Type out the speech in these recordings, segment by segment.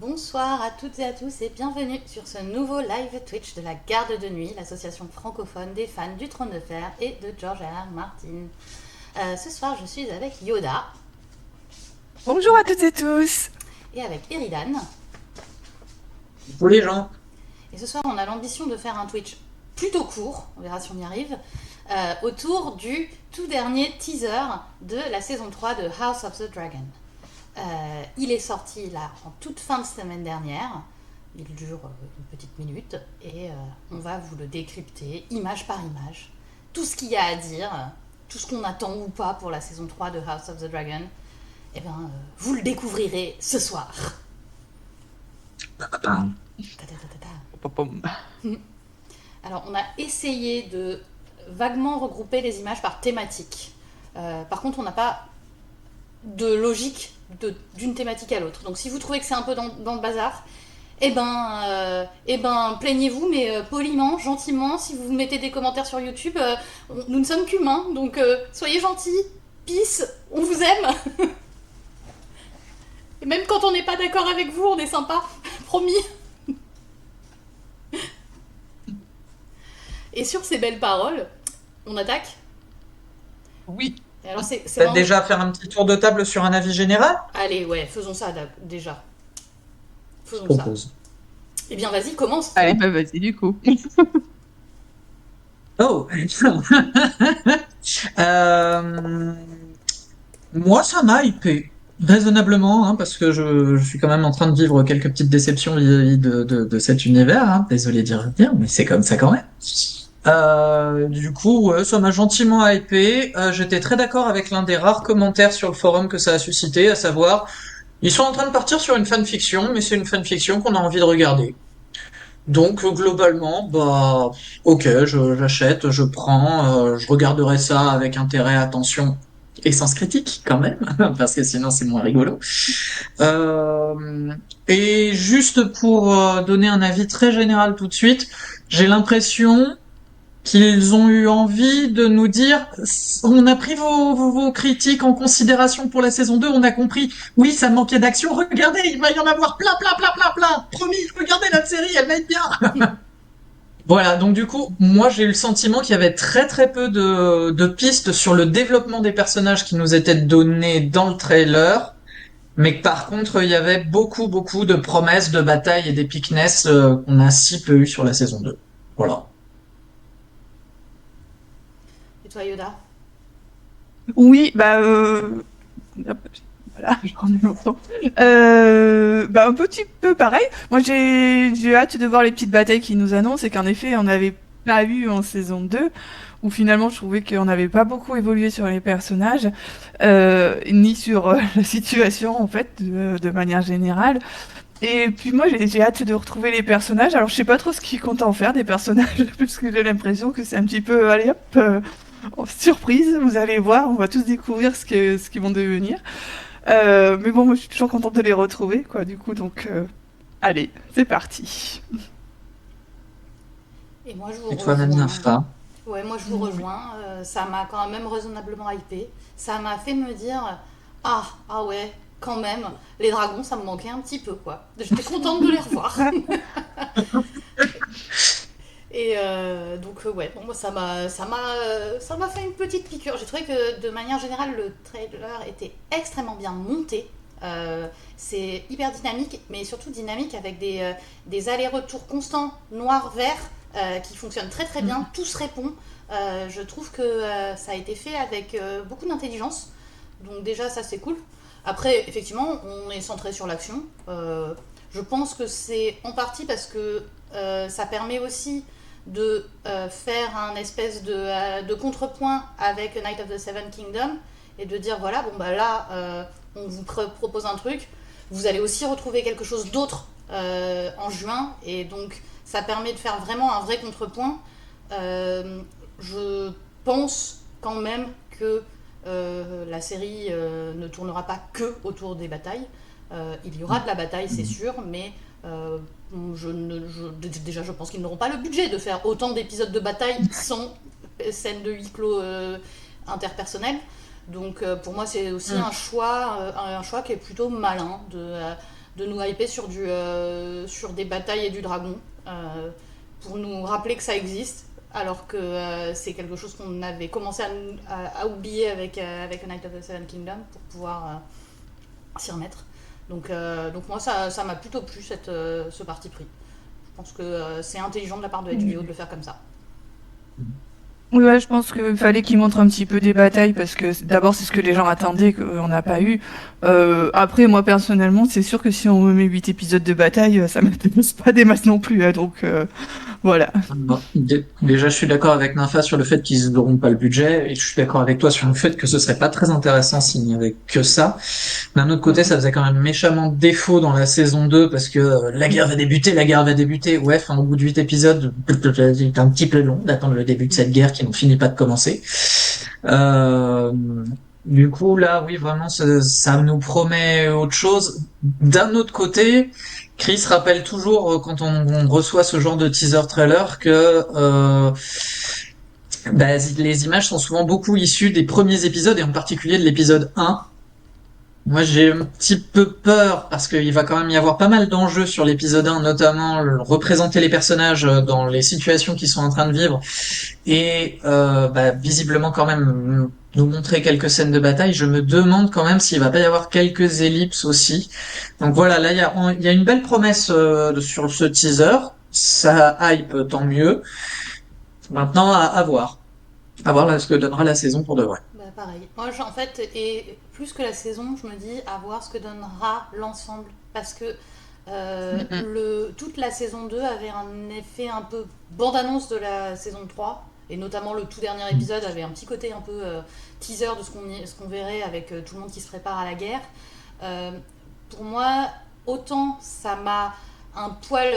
Bonsoir à toutes et à tous et bienvenue sur ce nouveau live Twitch de la Garde de Nuit, l'association francophone des fans du Trône de Fer et de George R.R. Martin. Ce soir, je suis avec Yoda. Bonjour à toutes et tous. Et avec Eridan. Pour les gens. Et ce soir, on a l'ambition de faire un Twitch plutôt court, on verra si on y arrive, autour du tout dernier teaser de la saison 3 de House of the Dragon. Il est sorti là en toute fin de semaine dernière. Il dure une petite minute et on va vous le décrypter image par image. Tout ce qu'il y a à dire, tout ce qu'on attend ou pas pour la saison 3 de House of the Dragon, eh ben, vous le découvrirez ce soir. Alors, on a essayé de vaguement regrouper les images par thématique. Par contre, on n'a pas de logique d'une thématique à l'autre. Donc si vous trouvez que c'est un peu dans le bazar, eh ben plaignez-vous, mais poliment, gentiment. Si vous mettez des commentaires sur YouTube, nous ne sommes qu'humains, donc soyez gentils, peace, on vous aime. Et même quand on n'est pas d'accord avec vous, on est sympa, promis. Et sur ces belles paroles, on attaque. Oui. Et alors c'est Peut-être déjà faire un petit tour de table sur un avis général. Allez, ouais, faisons ça déjà. Je Faisons ça. propose. Eh bien, vas-y, commence. Allez, bah vas-y du coup. Oh. Euh, Moi, ça m'a hypé. Raisonnablement, hein, parce que je suis quand même en train de vivre quelques petites déceptions vis-à-vis de cet univers. Hein. Désolé de dire, mais c'est comme ça quand même. Du coup, ouais, ça m'a gentiment hypé. J'étais très d'accord avec l'un des rares commentaires sur le forum que ça a suscité, à savoir, ils sont en train de partir sur une fanfiction, mais c'est une fanfiction qu'on a envie de regarder. Donc globalement, bah ok, j'achète, je prends, je regarderai ça avec intérêt, attention et sens critique quand même, parce que sinon c'est moins rigolo. Euh, et juste pour donner un avis très général tout de suite, j'ai l'impression qu'ils ont eu envie de nous dire on a pris vos critiques en considération pour la saison 2, on a compris, oui, ça manquait d'action, regardez, il va y en avoir plein, plein, plein, plein, plein, promis, regardez la série, elle va être bien. Voilà, donc du coup, moi j'ai eu le sentiment qu'il y avait très très peu de pistes sur le développement des personnages qui nous étaient donnés dans le trailer, mais que par contre il y avait beaucoup beaucoup de promesses de batailles et d'épicness qu'on a si peu eu sur la saison 2. Voilà. Et toi, Yoda? Oui, bah hop, voilà, je prends mon temps. Bah un petit peu pareil. Moi j'ai hâte de voir les petites batailles qu'ils nous annoncent et qu'en effet on n'avait pas eu en saison 2 où finalement je trouvais qu'on n'avait pas beaucoup évolué sur les personnages ni sur la situation en fait de manière générale. Et puis moi j'ai hâte de retrouver les personnages. Alors je sais pas trop ce qu'ils comptent en faire des personnages parce que j'ai l'impression que c'est un petit peu allez hop surprise, vous allez voir, on va tous découvrir ce qu'ils vont devenir. Mais bon, moi je suis toujours contente de les retrouver quoi du coup donc allez, c'est parti. Et moi, je vous Et toi, même rejoins. Nafa? Ouais, moi, je vous rejoins. Ça m'a quand même raisonnablement hypé. Ça m'a fait me dire, ah ouais, quand même, les dragons, ça me manquait un petit peu, quoi. J'étais contente de les revoir. Et donc ouais, bon, moi ça m'a fait une petite piqûre. J'ai trouvé que de manière générale le trailer était extrêmement bien monté. C'est hyper dynamique, mais surtout dynamique avec des allers-retours constants noir-vert qui fonctionnent très très bien. Tout se répond. Je trouve que ça a été fait avec beaucoup d'intelligence. Donc déjà ça c'est cool. Après effectivement on est centré sur l'action. Je pense que c'est en partie parce que ça permet aussi de faire un espèce de contrepoint avec Night of the Seven Kingdoms et de dire voilà, bon bah là, on vous propose un truc, vous allez aussi retrouver quelque chose d'autre en juin, et donc ça permet de faire vraiment un vrai contrepoint. Je pense quand même que la série ne tournera pas que autour des batailles. Il y aura de la bataille, c'est sûr, mais déjà, je pense qu'ils n'auront pas le budget de faire autant d'épisodes de bataille sans scène de huis clos interpersonnel. Donc, pour moi, c'est aussi un choix qui est plutôt malin de nous hyper sur des batailles et du dragon, pour nous rappeler que ça existe, alors que c'est quelque chose qu'on avait commencé à oublier avec A Knight of the Seven Kingdoms pour pouvoir s'y remettre. Donc moi, ça m'a plutôt plu, ce parti pris. Je pense que c'est intelligent de la part de HBO de le faire comme ça. Oui, ouais, je pense qu'il fallait qu'ils montrent un petit peu des batailles parce que d'abord c'est ce que les gens attendaient qu'on n'a pas eu. Après, moi personnellement, c'est sûr que si on me met 8 épisodes de bataille, ça m'intéresse pas des masses non plus. Hein, donc voilà. Bon, déjà, je suis d'accord avec Nympha sur le fait qu'ils n'auront pas le budget, et je suis d'accord avec toi sur le fait que ce serait pas très intéressant s'il n'y avait que ça. D'un autre côté, ça faisait quand même méchamment défaut dans la saison 2 parce que la guerre va débuter, la guerre va débuter. Ouais, enfin, au bout de 8 épisodes, c'est un petit peu long d'attendre le début de cette guerre qui n'en finit pas de commencer. Euh, du coup, là, oui, vraiment, ça nous promet autre chose. D'un autre côté, Chris rappelle toujours quand on reçoit ce genre de teaser trailer que les images sont souvent beaucoup issues des premiers épisodes et en particulier de l'épisode 1. Moi, j'ai un petit peu peur parce qu'il va quand même y avoir pas mal d'enjeux sur l'épisode 1, notamment représenter les personnages dans les situations qu'ils sont en train de vivre et visiblement quand même nous montrer quelques scènes de bataille. Je me demande quand même s'il va pas y avoir quelques ellipses aussi. Donc voilà, là il y a une belle promesse sur ce teaser. Ça hype, tant mieux. Maintenant à voir là, ce que donnera la saison pour de vrai. Bah, pareil. Moi, en fait, et plus que la saison, je me dis à voir ce que donnera l'ensemble. Parce que toute la saison 2 avait un effet un peu bande-annonce de la saison 3. Et notamment le tout dernier épisode avait un petit côté un peu teaser de ce qu'on verrait avec tout le monde qui se prépare à la guerre. Pour moi, autant ça m'a un poil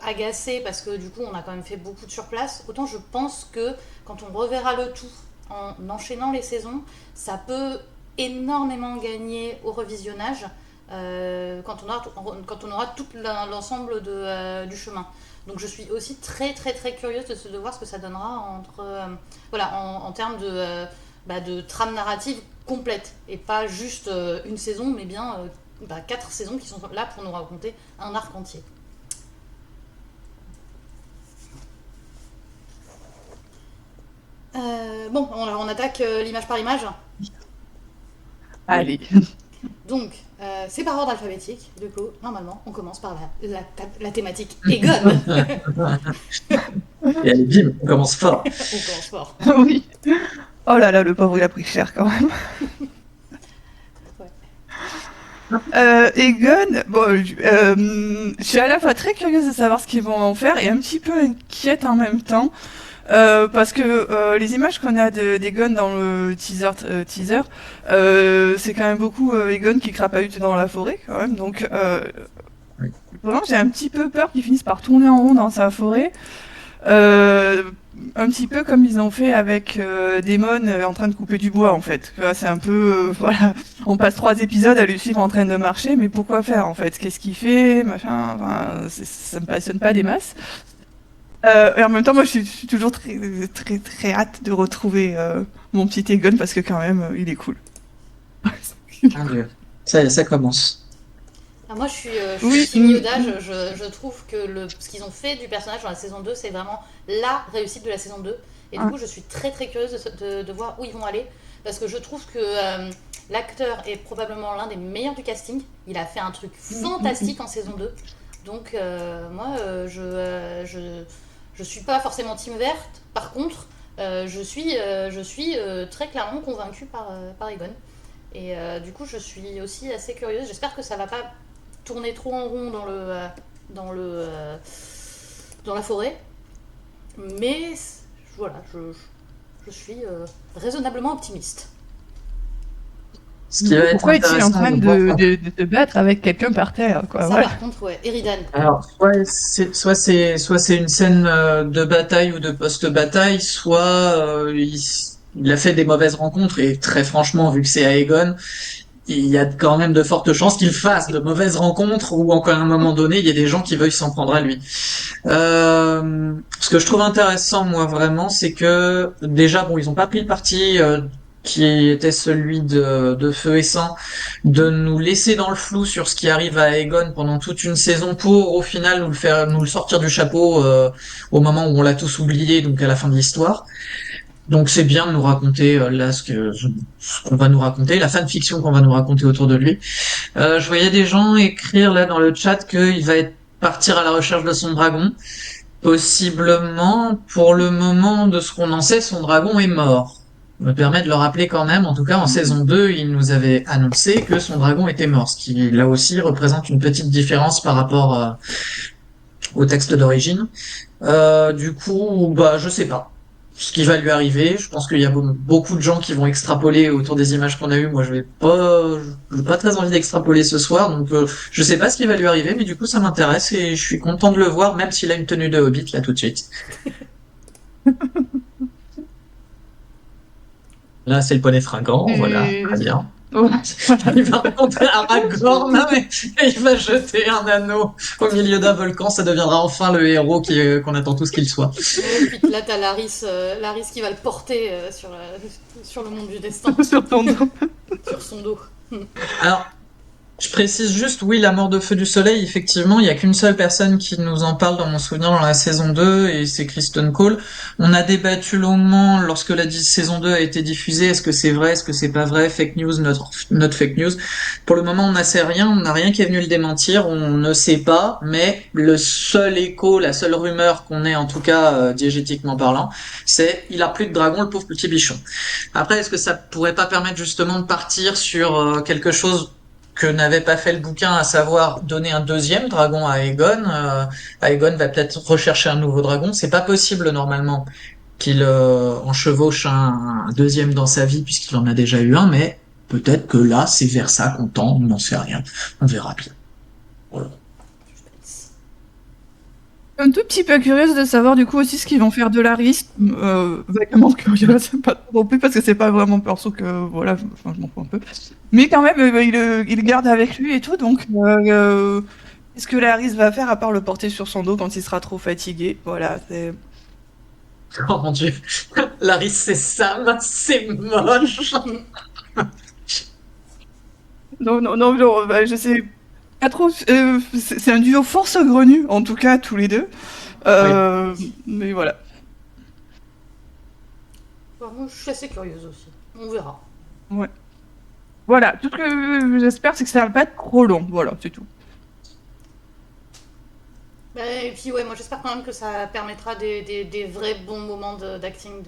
agacé parce que du coup on a quand même fait beaucoup de surplace, autant je pense que quand on reverra le tout en enchaînant les saisons, ça peut énormément gagner au revisionnage quand on aura tout l'ensemble du chemin. Donc je suis aussi très très très curieuse de voir ce que ça donnera en termes de trame narrative complète et pas juste une saison mais bien 4 saisons qui sont là pour nous raconter un arc entier. Bon, on attaque l'image par image. Allez. Donc, c'est par ordre alphabétique. Du coup, normalement, on commence par la thématique Aegon. Et allez, bim, on commence fort. On commence fort. Oui. Oh là là, le pauvre il a pris cher quand même. Egon, bon, je suis à la fois très curieuse de savoir ce qu'ils vont en faire et un petit peu inquiète en même temps. Parce que les images qu'on a d'Egon dans le teaser, c'est quand même beaucoup Egon qui crapahute dans la forêt quand même. Donc Oui. vraiment j'ai un petit peu peur qu'il finisse par tourner en rond dans sa forêt. Un petit peu comme ils ont fait avec Daemon en train de couper du bois en fait. Tu vois, c'est un peu voilà, on passe 3 épisodes à le suivre en train de marcher, mais pourquoi faire en fait? Qu'est-ce qu'il fait, machin, enfin, ça me passionne pas des masses. Et en même temps, moi, je suis toujours très, très, très hâte de retrouver mon petit Egon parce que quand même, il est cool. Mon Dieu. Ça y est, ça commence. Moi, je suis Oui. team Yoda. Je trouve que ce qu'ils ont fait du personnage dans la saison 2, c'est vraiment la réussite de la saison 2. Et du coup, je suis très très curieuse de voir où ils vont aller. Parce que je trouve que l'acteur est probablement l'un des meilleurs du casting. Il a fait un truc fantastique en saison 2. Donc, moi, je suis pas forcément team verte. Par contre, je suis très clairement convaincue par Egon. Et du coup, je suis aussi assez curieuse. J'espère que ça va pas tourner trop en rond dans la forêt. Mais voilà, je suis raisonnablement optimiste. Ce qui va être Pourquoi est-il en intéressant train de voir. de se battre avec quelqu'un par terre, quoi, Ça, voilà. par contre, ouais. Eridan. Alors, soit c'est une scène de bataille ou de post-bataille, soit il a fait des mauvaises rencontres et très franchement, vu que c'est Aegon, il y a quand même de fortes chances qu'il fasse de mauvaises rencontres ou encore à un moment donné, il y a des gens qui veuillent s'en prendre à lui. Ce que je trouve intéressant, moi, vraiment, c'est que déjà, bon, ils ont pas pris le parti qui était celui de Feu et Sang, de nous laisser dans le flou sur ce qui arrive à Aegon pendant toute une saison pour au final nous le sortir du chapeau au moment où on l'a tous oublié, donc à la fin de l'histoire. Donc c'est bien de nous raconter là ce qu'on va nous raconter, la fanfiction qu'on va nous raconter autour de lui. Je voyais des gens écrire là dans le chat qu'il va partir à la recherche de son dragon. Possiblement, pour le moment de ce qu'on en sait, son dragon est mort. Je me permet de le rappeler quand même, en tout cas en saison 2, il nous avait annoncé que son dragon était mort, ce qui là aussi représente une petite différence par rapport au texte d'origine. Du coup, bah je sais pas ce qui va lui arriver. Je pense qu'il y a beaucoup de gens qui vont extrapoler autour des images qu'on a eues. Moi, j'ai pas très envie d'extrapoler ce soir, donc je sais pas ce qui va lui arriver, mais du coup, ça m'intéresse et je suis content de le voir, même s'il a une tenue de Hobbit là tout de suite. Là, c'est le poney fringant, voilà, Et... très bien. Voilà. Il va rencontrer Aragorn, et il va jeter un anneau au milieu d'un volcan. Ça deviendra enfin le héros qu'on attend tous qu'il soit. Et puis là, t'as Laris qui va le porter sur le monde du destin, Sur ton dos. sur son dos. Alors, je précise juste, oui, la mort de Feu du Soleil, effectivement, il y a qu'une seule personne qui nous en parle dans mon souvenir dans la saison 2, et c'est Kristen Cole. On a débattu longuement lorsque la saison 2 a été diffusée, est-ce que c'est vrai, est-ce que c'est pas vrai, fake news, not fake news. Pour le moment, on n'a sait rien, on n'a rien qui est venu le démentir, on ne sait pas, mais le seul écho, la seule rumeur qu'on ait, en tout cas, diégétiquement parlant, c'est il a plus de dragon, le pauvre petit bichon. Après, est-ce que ça pourrait pas permettre justement de partir sur quelque chose que n'avait pas fait le bouquin, à savoir donner un deuxième dragon à Aegon. Aegon va peut-être rechercher un nouveau dragon. C'est pas possible normalement qu'il en chevauche un deuxième dans sa vie puisqu'il en a déjà eu un, mais peut-être que là c'est vers ça qu'on tend, on n'en sait rien. On verra bien. Voilà. Un tout petit peu curieuse de savoir du coup aussi ce qu'ils vont faire de Laris. Vaguement curieuse, pas trop non plus parce que c'est pas vraiment perso que voilà, enfin, je m'en fous un peu. Mais quand même, il le garde avec lui et tout, donc qu'est-ce que Laris va faire à part le porter sur son dos quand il sera trop fatigué? Voilà, c'est. Oh mon dieu, Larry c'est Sam, c'est moche. Non, non, non, non, bah, je sais pas trop. C'est un duo fort saugrenu, en tout cas, tous les deux. Oui. Mais voilà. Bon, moi, je suis assez curieuse aussi. On verra. Ouais. Voilà, tout ce que j'espère, c'est que ça va pas être trop long. Voilà, c'est tout. Et puis, ouais, moi, j'espère quand même que ça permettra des vrais bons moments d'acting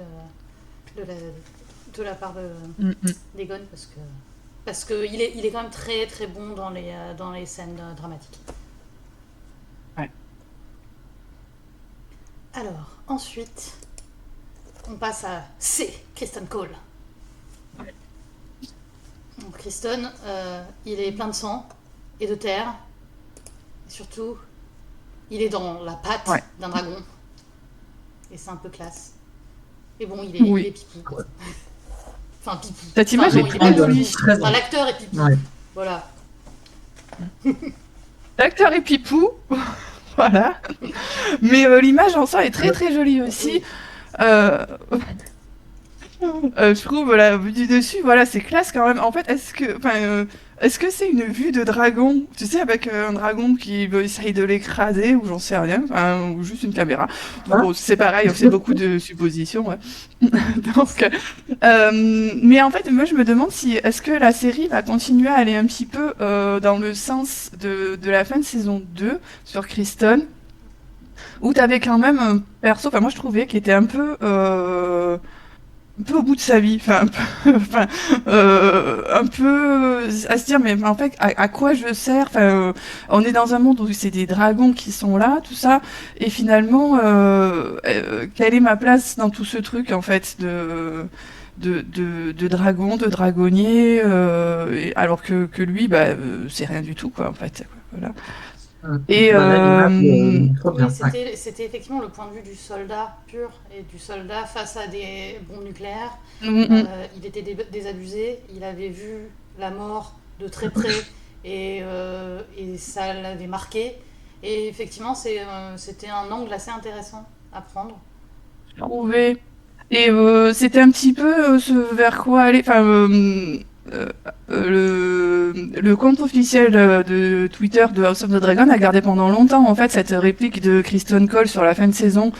de la part Mm, mm. d'Egon, parce que il est quand même très très bon dans les scènes dramatiques. Ouais. Alors, ensuite, on passe à C, Kristen Cole. Donc, Kristen, il est plein de sang et de terre. Et surtout, il est dans la patte Ouais. d'un dragon. Et c'est un peu classe. Et bon, il Oui. est pipou. Enfin, pipou. Cette image non, est il est très pas jolie. pipou. Enfin, l'acteur est pipou. Ouais. Voilà. L'acteur est pipou, voilà. Mais l'image en soi est très très jolie aussi. Euh, je trouve la vue du dessus, voilà, c'est classe quand même. En fait, est-ce que c'est une vue de dragon, tu sais, avec un dragon qui essaye de l'écraser ou j'en sais rien, enfin, ou juste une caméra. Bon, c'est pareil, c'est beaucoup de suppositions. Ouais. Donc, mais en fait, moi, je me demande si est-ce que la série va continuer à aller un petit peu dans le sens de la fin de saison 2 sur Kristen, où t'avais quand même un perso, enfin moi je trouvais qu'il était un peu au bout de sa vie, enfin enfin, un peu à se dire mais en fait à quoi je sers, enfin on est dans un monde où c'est des dragons qui sont là, tout ça, et finalement quelle est ma place dans tout ce truc en fait de dragon, de dragonnier, alors que lui c'est rien du tout quoi en fait quoi, voilà. Et Voilà l'image, trop bien. Oui, Ouais. c'était effectivement le point de vue du soldat pur et du soldat face à des bombes nucléaires. mm, mm, Il était désabusé, il avait vu la mort de très près et ça l'avait marqué. Et effectivement, c'était un angle assez intéressant à prendre. je trouvais Et c'était un petit peu ce vers quoi aller. Enfin, le compte officiel de Twitter de House of the Dragon a gardé pendant longtemps en fait cette réplique de Kristen Cole sur la fin de saison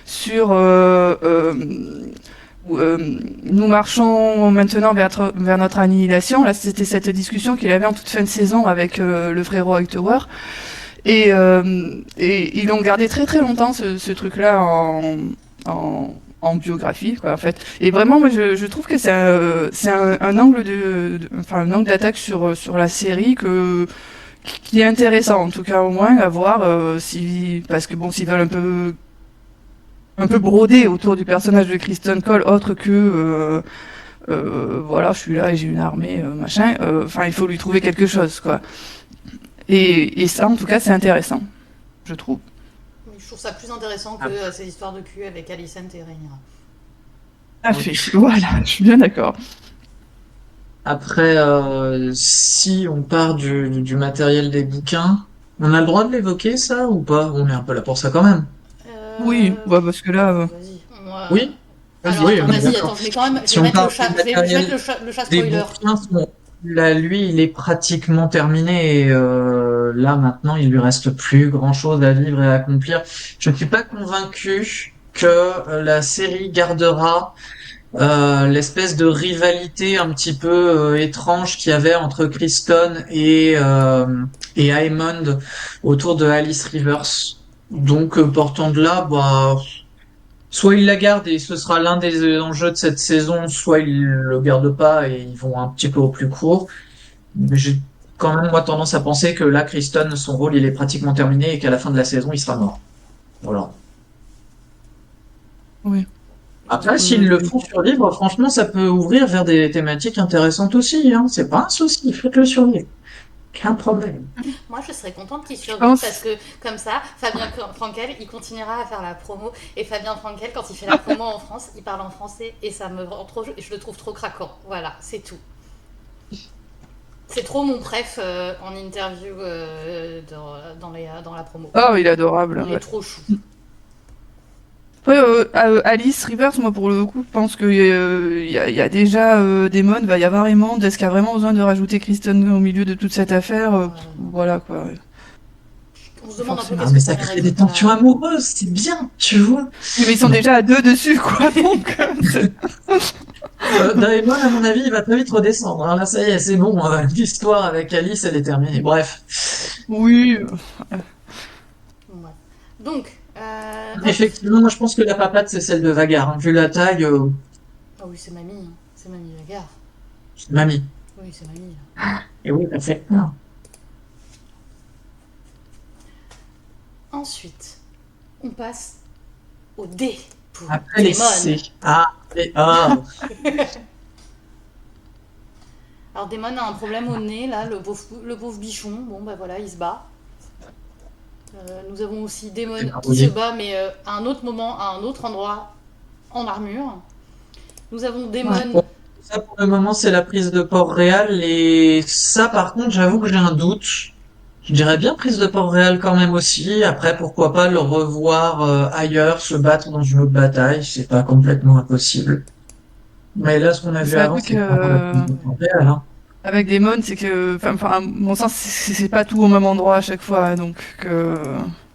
sur nous marchons maintenant vers notre annihilation. Là, c'était cette discussion qu'il avait en toute fin de saison avec le frérot Hightower. Et ils l'ont gardé très très longtemps ce truc-là en biographie, quoi, en fait. Et vraiment, moi, je trouve que c'est un angle enfin, un angle d'attaque sur la série qui est intéressant, en tout cas au moins à voir parce que bon, s'ils veulent un peu broder autour du personnage de Kristen Cole, autre que voilà, je suis là et j'ai une armée, machin. Enfin, il faut lui trouver quelque chose, quoi. Et ça, en tout cas, c'est intéressant, je trouve. Mais je trouve ça plus intéressant que ces histoires de cul avec Alicent et Rhaenyra. Ah, fait, voilà, je suis bien d'accord. Après, si on part du matériel des bouquins, on a le droit de l'évoquer, ça, ou pas? On est un peu là pour ça quand même. Oui, ouais, parce que là, Vas-y. Oui? Alors Vas-y, attends, on est vas-y, d'accord. attends, je vais quand même, je Si vais on mettre le parle chat, du je vais mettre matériel le chat des spoiler. bouquins, là, lui, il est pratiquement terminé et là, maintenant, il lui reste plus grand-chose à vivre et à accomplir. Je ne suis pas convaincu que la série gardera l'espèce de rivalité un petit peu étrange qu'il y avait entre Kristen et Aemond autour de Alice Rivers. Donc, partant de là, bah, soit il la garde et ce sera l'un des enjeux de cette saison, soit il le garde pas et ils vont un petit peu au plus court. Mais j'ai quand même, moi, tendance à penser que là, Kristen, son rôle, il est pratiquement terminé et qu'à la fin de la saison, il sera mort. Voilà. oui. Après, s'ils le font survivre, franchement, ça peut ouvrir vers des thématiques intéressantes aussi, hein. C'est pas un souci, faites-le survivre. Aucun problème. Moi, je serais contente qu'il Je survive pense. parce que, comme ça, Fabien Frankel, il continuera à faire la promo. Et Fabien Frankel, quand il fait la promo en France, il parle en français et ça me rend trop, je le trouve trop craquant. Voilà, c'est tout. C'est trop mon préf en interview dans la promo. Oh, il est adorable. Il Ouais. est trop chou. Après, Alice Rivers, moi, pour le coup, je pense qu'il y a déjà Daemon, va y avoir Aemond. Est-ce qu'il y a vraiment besoin de rajouter Kristen au milieu de toute cette affaire Voilà, quoi. Ouais. On se demande un peu Forcément. Ah, qu'est-ce mais que ça ça mérite crée des tensions pas. amoureuses, c'est bien, tu vois. Mais ils sont déjà à 2 dessus, quoi. Donc, Daemon, à mon avis, il va très vite redescendre, hein. Là, ça y est, c'est bon, l'histoire avec Alice, elle est terminée. Bref. oui. Ouais. Donc, Effectivement, moi, je pense que la papate, c'est celle de Vagar, hein. Vu la taille, ah oui, c'est mamie. Hein. C'est mamie Lagarde. mamie. Oui, c'est mamie. Et oui, elle fait peur. Ensuite, on passe au D pour Après les Daemon. C. Ah, et A. Alors Daemon a un problème au nez, là, le pauvre bichon. Bon, bah voilà, il se bat. Nous avons aussi Daemon C'est qui merveilleux. se bat, mais à un autre moment, à un autre endroit, en armure. Nous avons Daemon. Bon, ça, pour le moment, c'est la prise de Port-Réal. Et ça, par contre, j'avoue que j'ai un doute. Je dirais bien prise de Port-Réal quand même aussi. Après, pourquoi pas le revoir ailleurs, se battre dans une autre bataille. C'est pas complètement impossible. Mais là, ce qu'on a vu C'est un avant, truc c'est pas la prise de Port-Réal, hein. avec Daemon, c'est que, enfin, à mon sens, c'est pas tout au même endroit à chaque fois, hein, donc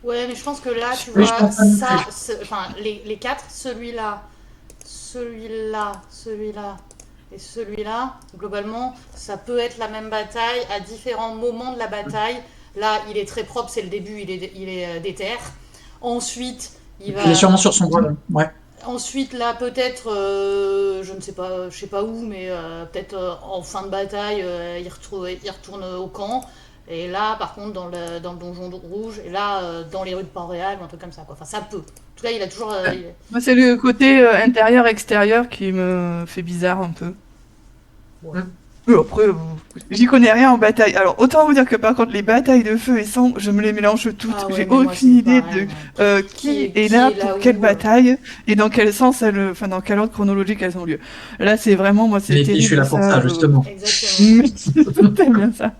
Ouais, mais je pense que là, tu Oui, je vois, pense pas non ça, plus. enfin, les quatre, celui-là, celui-là et celui-là, globalement, ça peut être la même bataille à différents moments de la bataille. Là, il est très propre, c'est le début, il est déter. Ensuite, il Il est va. sûrement sur son ballon. Ouais. Ensuite, là, peut-être, je sais pas où, mais peut-être en fin de bataille, il retourne au camp. Et là, par contre, dans le donjon rouge, et là, dans les rues de Port-Réal, un truc comme ça, quoi. Enfin, ça peut. En tout cas, il a toujours. moi, c'est le côté intérieur-extérieur qui me fait bizarre un peu. Ouais. Après, j'y connais rien en bataille. Alors, autant vous dire que par contre, les batailles de feu et sang, je me les mélange toutes. Ah ouais, J'ai mais moi, aucune c'est idée pareil, de hein. qui est là pour quelle où bataille et dans quel sens enfin, dans quel ordre chronologique elles ont lieu. Là, c'est vraiment, moi, c'est Et puis, je suis terrible là pour ça, ça. justement. Exactement. T'aimes bien ça.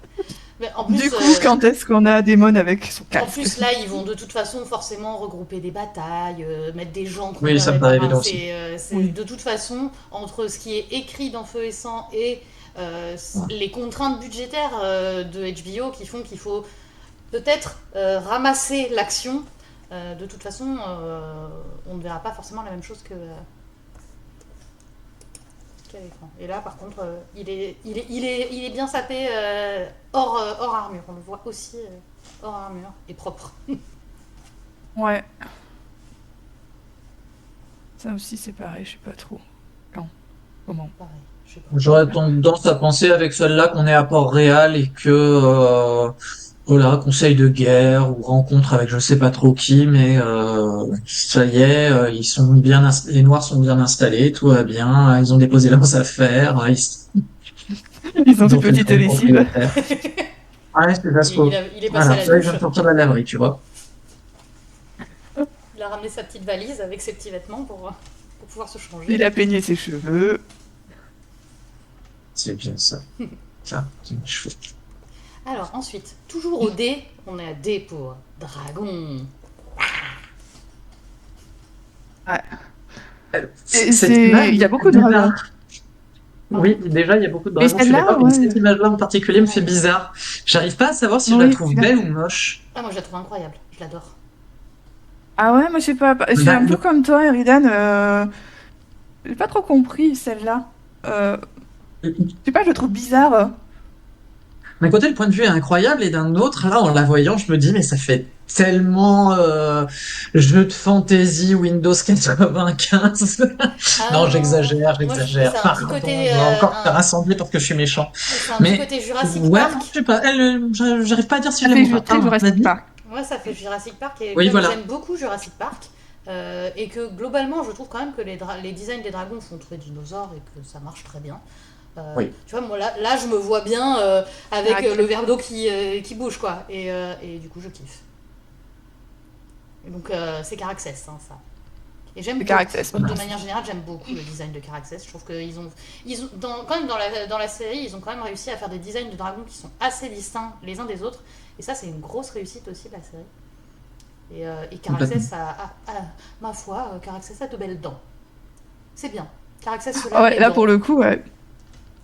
Mais en plus, Du coup, quand est-ce qu'on a Daemon avec son en casque? plus, là, ils vont de toute façon forcément regrouper des batailles, mettre des gens Oui, contre ça me Red. paraît Enfin, évident aussi. Oui. de toute façon, entre ce qui est écrit dans Feu et Sang et Ouais. les contraintes budgétaires de HBO qui font qu'il faut peut-être ramasser l'action, de toute façon, on ne verra pas forcément la même chose qu'à l'écran. Et là, par contre, il est bien sapé hors armure. On le voit aussi hors armure et propre. Ouais. Ça aussi, c'est pareil, je sais pas trop. Quand? Comment? Pareil, je sais pas. J'aurais tendance à penser avec celle-là qu'on est à Port-Réal et que voilà, conseil de guerre ou rencontre avec je sais pas trop qui, mais ça y est, ils sont les Noirs sont bien installés, tout va bien, ils ont déposé leurs affaires, Ils ont ils une ont fait le petite compte lessive. propriétaire. Ouais, c'est ça, se Il, trouve. il il est passé à Voilà, la là, ils douche. viennent de sortir de la laverie, tu vois. Il a ramené sa petite valise avec ses petits vêtements pour pouvoir se changer. Il a peigné ses cheveux. C'est bien ça. Ça, c'est chou. Alors ensuite, toujours au D, on est à D pour dragon. Cette image, Il y a beaucoup de bizarre. dragons. Oui, déjà, il y a beaucoup de Mais dragons, je suis celle-là, d'accord, mais ouais. cette image-là en particulier me fait bizarre. J'arrive pas à savoir si je la Oui, trouve belle ou moche. Ah, moi je la trouve incroyable, je l'adore. ah ouais, moi je sais pas. Je suis Bah, un peu comme toi, Eridan. J'ai pas trop compris celle-là. Je sais pas, je la trouve bizarre. d'un côté, le point de vue est incroyable, et d'un autre, là, en la voyant, je me dis, mais ça fait tellement jeu de fantasy Windows 95. Non, Ah non, moi je trouve que j'exagère. c'est un petit Pardon, côté, on va encore faire incendier parce que je suis méchant. c'est un petit Mais côté Jurassic ouais, non, Park. je sais pas, j'arrive pas à dire si Ça je l'aime fait ou pas. très Pardon, Jurassic vas-y. Park. Moi ça fait Jurassic Park et Oui, comme voilà. j'aime beaucoup Jurassic Park et que globalement je trouve quand même que les designs des dragons font très dinosaures et que ça marche très bien. Oui. Tu vois, moi là je me vois bien avec Carax. le verre d'eau qui bouge quoi et du coup je kiffe. Et donc c'est Caraxès hein, ça. Et j'aime C'est beaucoup, Caraxès, de voilà. manière générale, j'aime beaucoup le design de Caraxès. Je trouve ils ont quand même dans la série, ils ont quand même réussi à faire des designs de dragons qui sont assez distincts les uns des autres. Et ça, c'est une grosse réussite aussi de la série. Et Caraxès ma foi, Caraxès a de belles dents. C'est bien. Caraxès se Ah lave ouais, les là dents. pour le coup, ouais.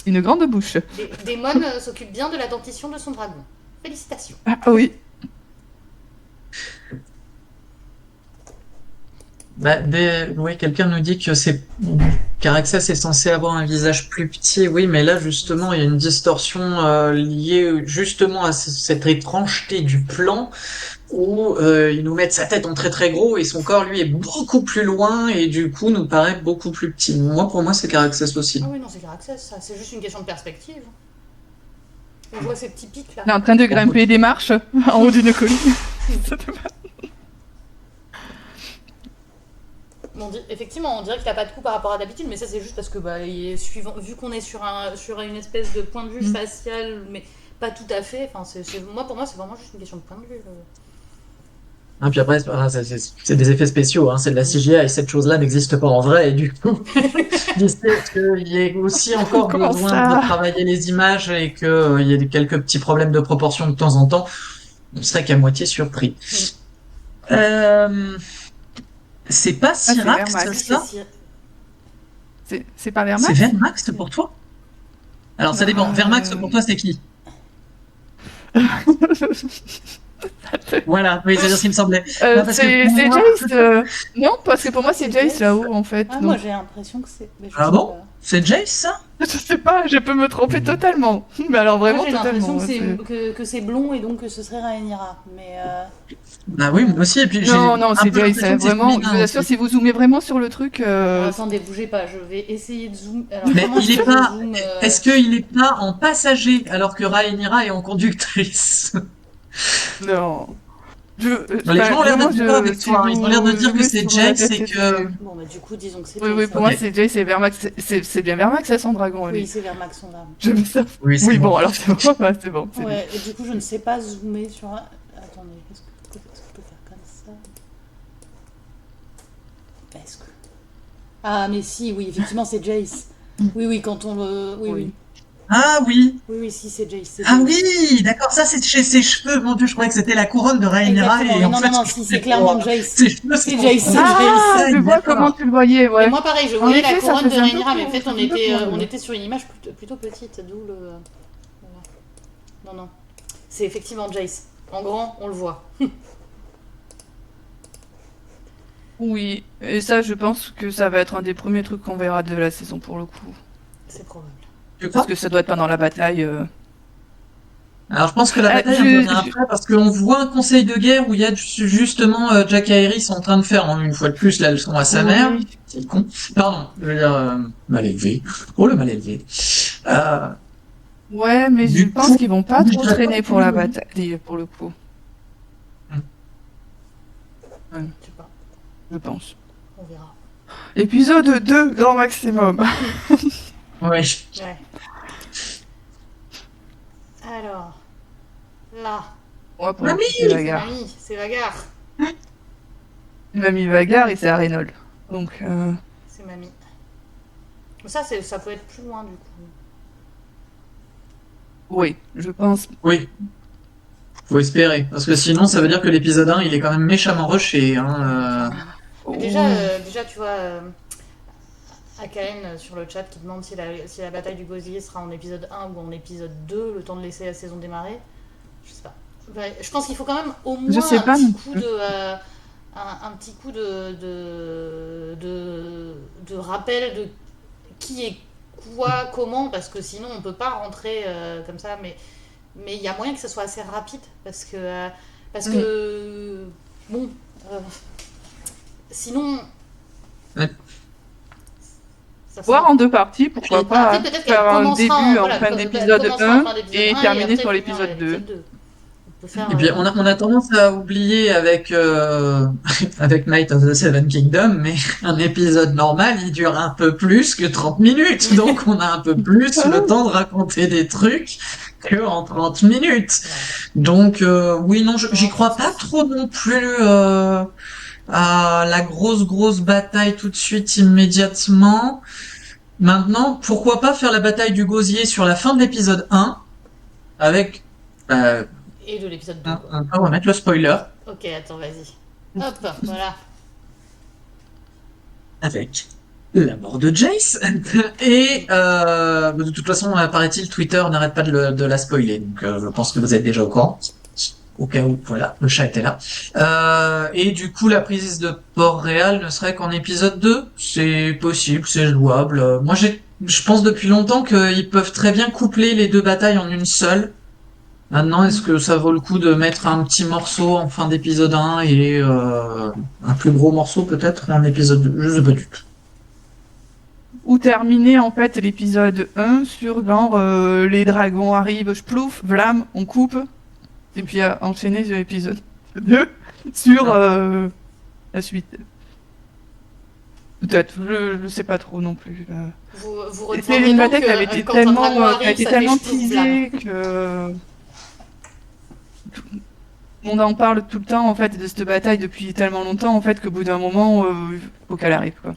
Une grande bouche. Daemon s'occupe bien de la dentition de son dragon. Félicitations. Ah oui. Bah, oui, quelqu'un nous dit que Caraxès est censé avoir un visage plus petit. Oui, mais là, justement, il y a une distorsion liée justement à cette étrangeté du plan où ils nous mettent sa tête en très très gros et son corps, lui, est beaucoup plus loin et du coup nous paraît beaucoup plus petit. Moi, pour moi, c'est Caraxès Ah aussi. oui, non, c'est Caraxès, ça. C'est juste une question de perspective. On voit ces petits pics là. Il est en train de grimper des marches en haut d'une colline. Effectivement, on dirait qu'il a pas de coup par rapport à d'habitude, mais ça c'est juste parce que vu qu'on est sur une espèce de point de vue facial, mais pas tout à fait. Enfin, pour moi, c'est vraiment juste une question de point de vue. Hein, puis après, c'est des effets spéciaux, hein, c'est de la CGI et cette chose-là n'existe pas en vrai. Et du coup, j'espère qu'il y ait aussi encore Comment besoin ça? de travailler les images et qu'il y ait quelques petits problèmes de proportion de temps en temps. On serait qu'à moitié surpris. Euh, c'est pas c'est Syrax, Vermax. ça? C'est pas C'est Vermax? Vermax pour toi? Alors ça dépend. Vermax pour toi, c'est qui? Voilà, oui, c'est bien ce qui me semblait. Non, parce que C'est pour moi... Jace. Non, parce que pour moi c'est Jace là-haut en fait. Ah, Non. moi j'ai l'impression que c'est. Mais je Ah sais bon? pas. C'est Jace, ça? Je sais pas, je peux me tromper totalement. Mais alors Moi vraiment j'ai l'impression totalement. que c'est blond et donc que ce serait Rhaenyra. Mais. Bah oui, moi aussi, et puis j'ai Non, non, un c'est peu Jace. l'impression que c'est Vraiment, je féminin vous assure, aussi. si vous zoomez vraiment sur le truc. Alors, attendez, bougez pas, je vais essayer de zoom. Alors, Mais comment il est-ce est que je pas... zoome Est-ce qu'il est pas en passager alors que Rhaenyra est en conductrice? Non. Les gens ont l'air vraiment, d'être d'accord avec si toi, hein. Ils ont l'air de vous dire que zoomez c'est sur la Jace et tête, que... Bon, bah, du coup, disons que c'est Oui, oui, Jace. pour moi Ok. c'est Jace et Vermax. C'est bien Vermax, ça, son dragon, lui. Oui, c'est vers Max son arme. Je me ça. Oui, c'est Oui, bon. bon, alors c'est bon, ouais, c'est bon. C'est Ouais, et du coup, je ne sais pas zoomer sur un. Attendez, est-ce que je peux faire comme ça? Est-ce que. Ah, mais si, oui, effectivement, c'est Jace. Oui, oui, quand on le. Oui, oui. Oui. Ah oui, Oui, si, c'est Jace. C'est ah Jace. oui, d'accord, ça c'est chez ses cheveux, mon Dieu, je croyais que c'était la couronne de Rhaenyra, Exactement. et Mais en non, non, fait, non, si, c'est oh, clairement Jace. ses cheveux se C'est sont Jace, c'est trompés, Jace. Ah, je vois comment d'accord. tu le voyais, Mais ouais. moi, pareil, je En voyais la effet, ça couronne de faisait un peu Rhaenyra, mais en fait, ça faisait un peu on loin. était sur une image plutôt petite, d'où le. Voilà. Non, non. C'est effectivement Jace. En grand, on le voit. Oui, et ça, je pense que ça va être un des premiers trucs qu'on verra de la saison pour le coup. C'est probable. Tu Parce crois? que ça doit être pendant la bataille. Alors je pense que la bataille intervient après, parce qu'on voit un conseil de guerre où il y a justement Jack Harris en train de faire, une fois de plus, la leçon à sa mère. Oui, C'est con. Pardon, je veux dire, mal élevé. Oh, le mal élevé. Euh, ouais, mais je du pense coup, qu'ils vont pas je trop dirais pas traîner pour la bataille, pour le coup. Ouais, Je sais pas. je pense. On verra. Épisode 2, grand maximum. Oui. Ouais. Alors. Là. Moi, pour le coup, Mamie, c'est C'est Vagar. Mamie. C'est Vagar. Mamie Vagar et c'est Arénol. Donc, C'est Mamie. Mais ça peut être plus loin, du coup. oui, je pense. oui, faut espérer, parce que sinon ça veut dire que l'épisode 1 il est quand même méchamment rushé. Hein, Clairement. Mais Oui. déjà, tu vois, Akaen sur le chat qui demande si la bataille du Gosier sera en épisode 1 ou en épisode 2, le temps de laisser la saison démarrer. Je sais pas. Ouais, je pense qu'il faut quand même au Je moins sais pas non plus. un petit coup de rappel de qui est quoi, comment, parce que sinon on peut pas rentrer comme ça. Mais il y a moyen que ça soit assez rapide parce que bon, euh, sinon Ouais. ça Voir sera. en deux parties, pourquoi pas, Après hein. peut-être qu'elle Faire un commencera début en voilà, fin elle d'épisode commencera en 1 fin d'épisode et 1 et terminer après sur elle finira l'épisode 2. l'épisode 2. On peut faire Et puis on a tendance à oublier avec avec Night of the Seven Kingdoms, mais un épisode normal il dure un peu plus que 30 minutes, donc on a un peu plus le temps de raconter des trucs que en 30 minutes. Donc oui non j'y crois pas trop non plus à la grosse bataille tout de suite immédiatement. Maintenant pourquoi pas faire la bataille du gosier sur la fin de l'épisode 1 avec euh, et de l'épisode 2 quoi. on va mettre le spoiler. Ok, attends, vas-y. Hop, voilà. Avec la mort de Jace. Et de toute façon, paraît-il, Twitter n'arrête pas de la spoiler. Donc je pense que vous êtes déjà au courant. Au cas où, voilà, le chat était là. Et du coup, la prise de Port-Réal ne serait qu'en épisode 2. C'est possible, c'est jouable. Moi, je pense depuis longtemps qu'ils peuvent très bien coupler les deux batailles en une seule. Maintenant, est-ce que ça vaut le coup de mettre un petit morceau en fin d'épisode 1 et un plus gros morceau peut-être en épisode 2? Je sais pas du tout. Ou terminer en fait l'épisode 1 sur genre les dragons arrivent, plouf, vlam, on coupe. Et puis enchaîner sur l'épisode 2 sur la suite. Peut-être, je sais pas trop non plus. Vous C'est retiendrez une donc bataille qui avait été quand un dragon tellement, arrive, ça fait ch'plouf, teasée que on en parle tout le temps en fait de cette bataille depuis tellement longtemps en fait qu'au bout d'un moment, faut qu'elle arrive quoi.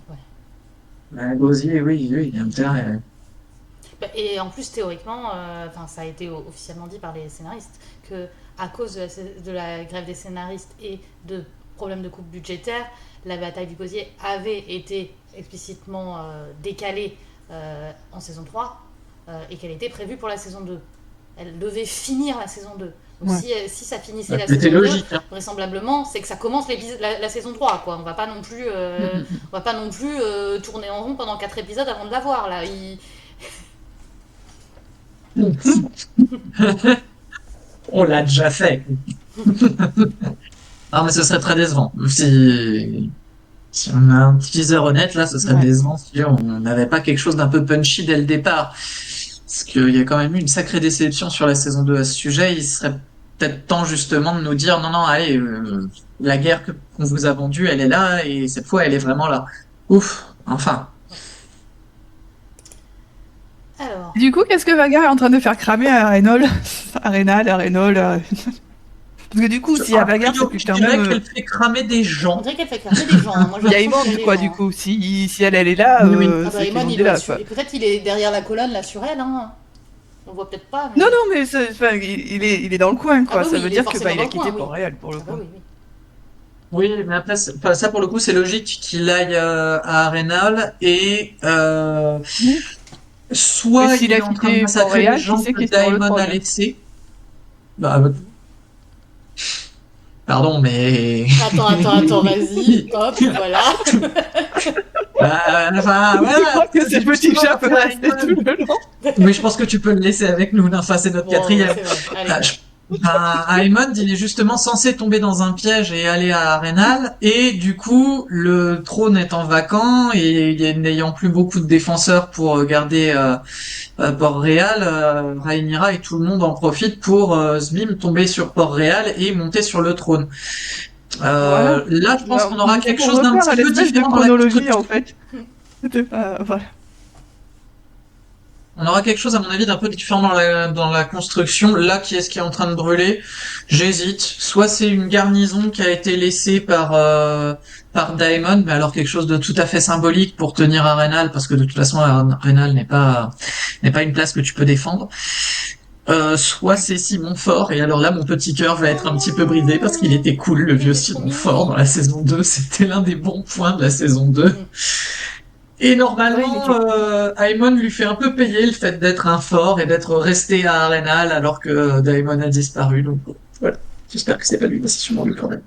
Gosier, oui, oui, il y a intérêt. Et en plus, théoriquement, ça a été officiellement dit par les scénaristes que à cause de la grève des scénaristes et de problèmes de coupe budgétaire, la bataille du Gosier avait été explicitement décalée en saison 3 et qu'elle était prévue pour la saison 2. Elle devait finir la saison 2. Donc Ouais. si ça finissait la C'était saison 2, logique. Hein. vraisemblablement, c'est que ça commence la saison 3. Quoi. On va pas non plus, tourner en rond pendant 4 épisodes avant de la voir. Là. On l'a déjà fait. Ah, mais ce serait très décevant. Si on a un teaser honnête, là, ce serait décevant si on n'avait pas quelque chose d'un peu punchy dès le départ. Parce qu'il y a quand même eu une sacrée déception sur la saison 2 à ce sujet. Il serait peut-être temps justement de nous dire non, non, allez, la guerre qu'on vous a vendue, elle est là, et cette fois, elle est vraiment là. Ouf, enfin. Alors, Du coup, qu'est-ce que Vagar est en train de faire cramer à Arénol? Arénol. Parce que du coup, si à Vagar, c'est que Je quand dirais même. qu'elle fait cramer des on gens. dirait qu'elle fait cramer des gens. Hein. Moi, j'ai Il y a l'impression Aemon, qu'il y a quoi, des du gens, coup. Si elle est là, Oui, oui. Ah bah c'est Emon, qu'ils il est doit là, être quoi. peut-être il est derrière la colonne, là, sur elle. Hein. On le voit peut-être pas, mais... Non, non, mais enfin, il est dans le coin, quoi. Ah bah Ça oui, veut il est dire que forcément il dans a le quitté coin, oui. Port-Réal, pour le Ah bah coup. oui, oui. Oui, mais après, enfin, ça pour le coup, c'est logique qu'il aille à Arenal et Oui. Mais soit il s'il est a en train de quitté massacrer les Port-Réal, qui gens c'est que qui est sur le Daemon a trône? laissés. Bah, pardon, mais Attends, vas-y, hop, voilà. enfin, Je voilà, crois que c'est ces petits justement chats parce peuvent que rester tout Daemon. le long. Mais je pense que tu peux le laisser avec nous, Nympha, c'est notre Bon, quatrième. c'est vrai, allez. Ah, Aemond, il est justement censé tomber dans un piège et aller à Arenal, et du coup, le trône étant vacant et n'ayant plus beaucoup de défenseurs pour garder Port-Réal, Rhaenyra et tout le monde en profite pour Zmym tomber sur Port-Réal et monter sur le trône. Voilà. Là, je pense qu'on aura C'est quelque pour chose d'un refaire à petit peu l'espèce de différent dans la chronologie, en construction. fait. C'était pas... Voilà. On aura quelque chose, à mon avis, d'un peu différent dans la construction. Là, qui est-ce qui est en train de brûler? J'hésite. Soit c'est une garnison qui a été laissée par Daemon, mais alors quelque chose de tout à fait symbolique pour tenir Arenal, parce que de toute façon, Arenal n'est pas une place que tu peux défendre. Soit c'est Simon Fort, et alors là, mon petit cœur va être Oh un petit peu brisé, parce qu'il non! était cool, le Il vieux était trop Simon mignon, Fort, lui. dans la saison 2. C'était l'un des bons points de la saison 2. Mm. Et C'est vrai, il normalement, était cool. Aemon lui fait un peu payer le fait d'être un fort et d'être resté à Arenal alors que Daemon a disparu. Donc voilà, j'espère que c'est pas lui, mais c'est sûrement lui quand même.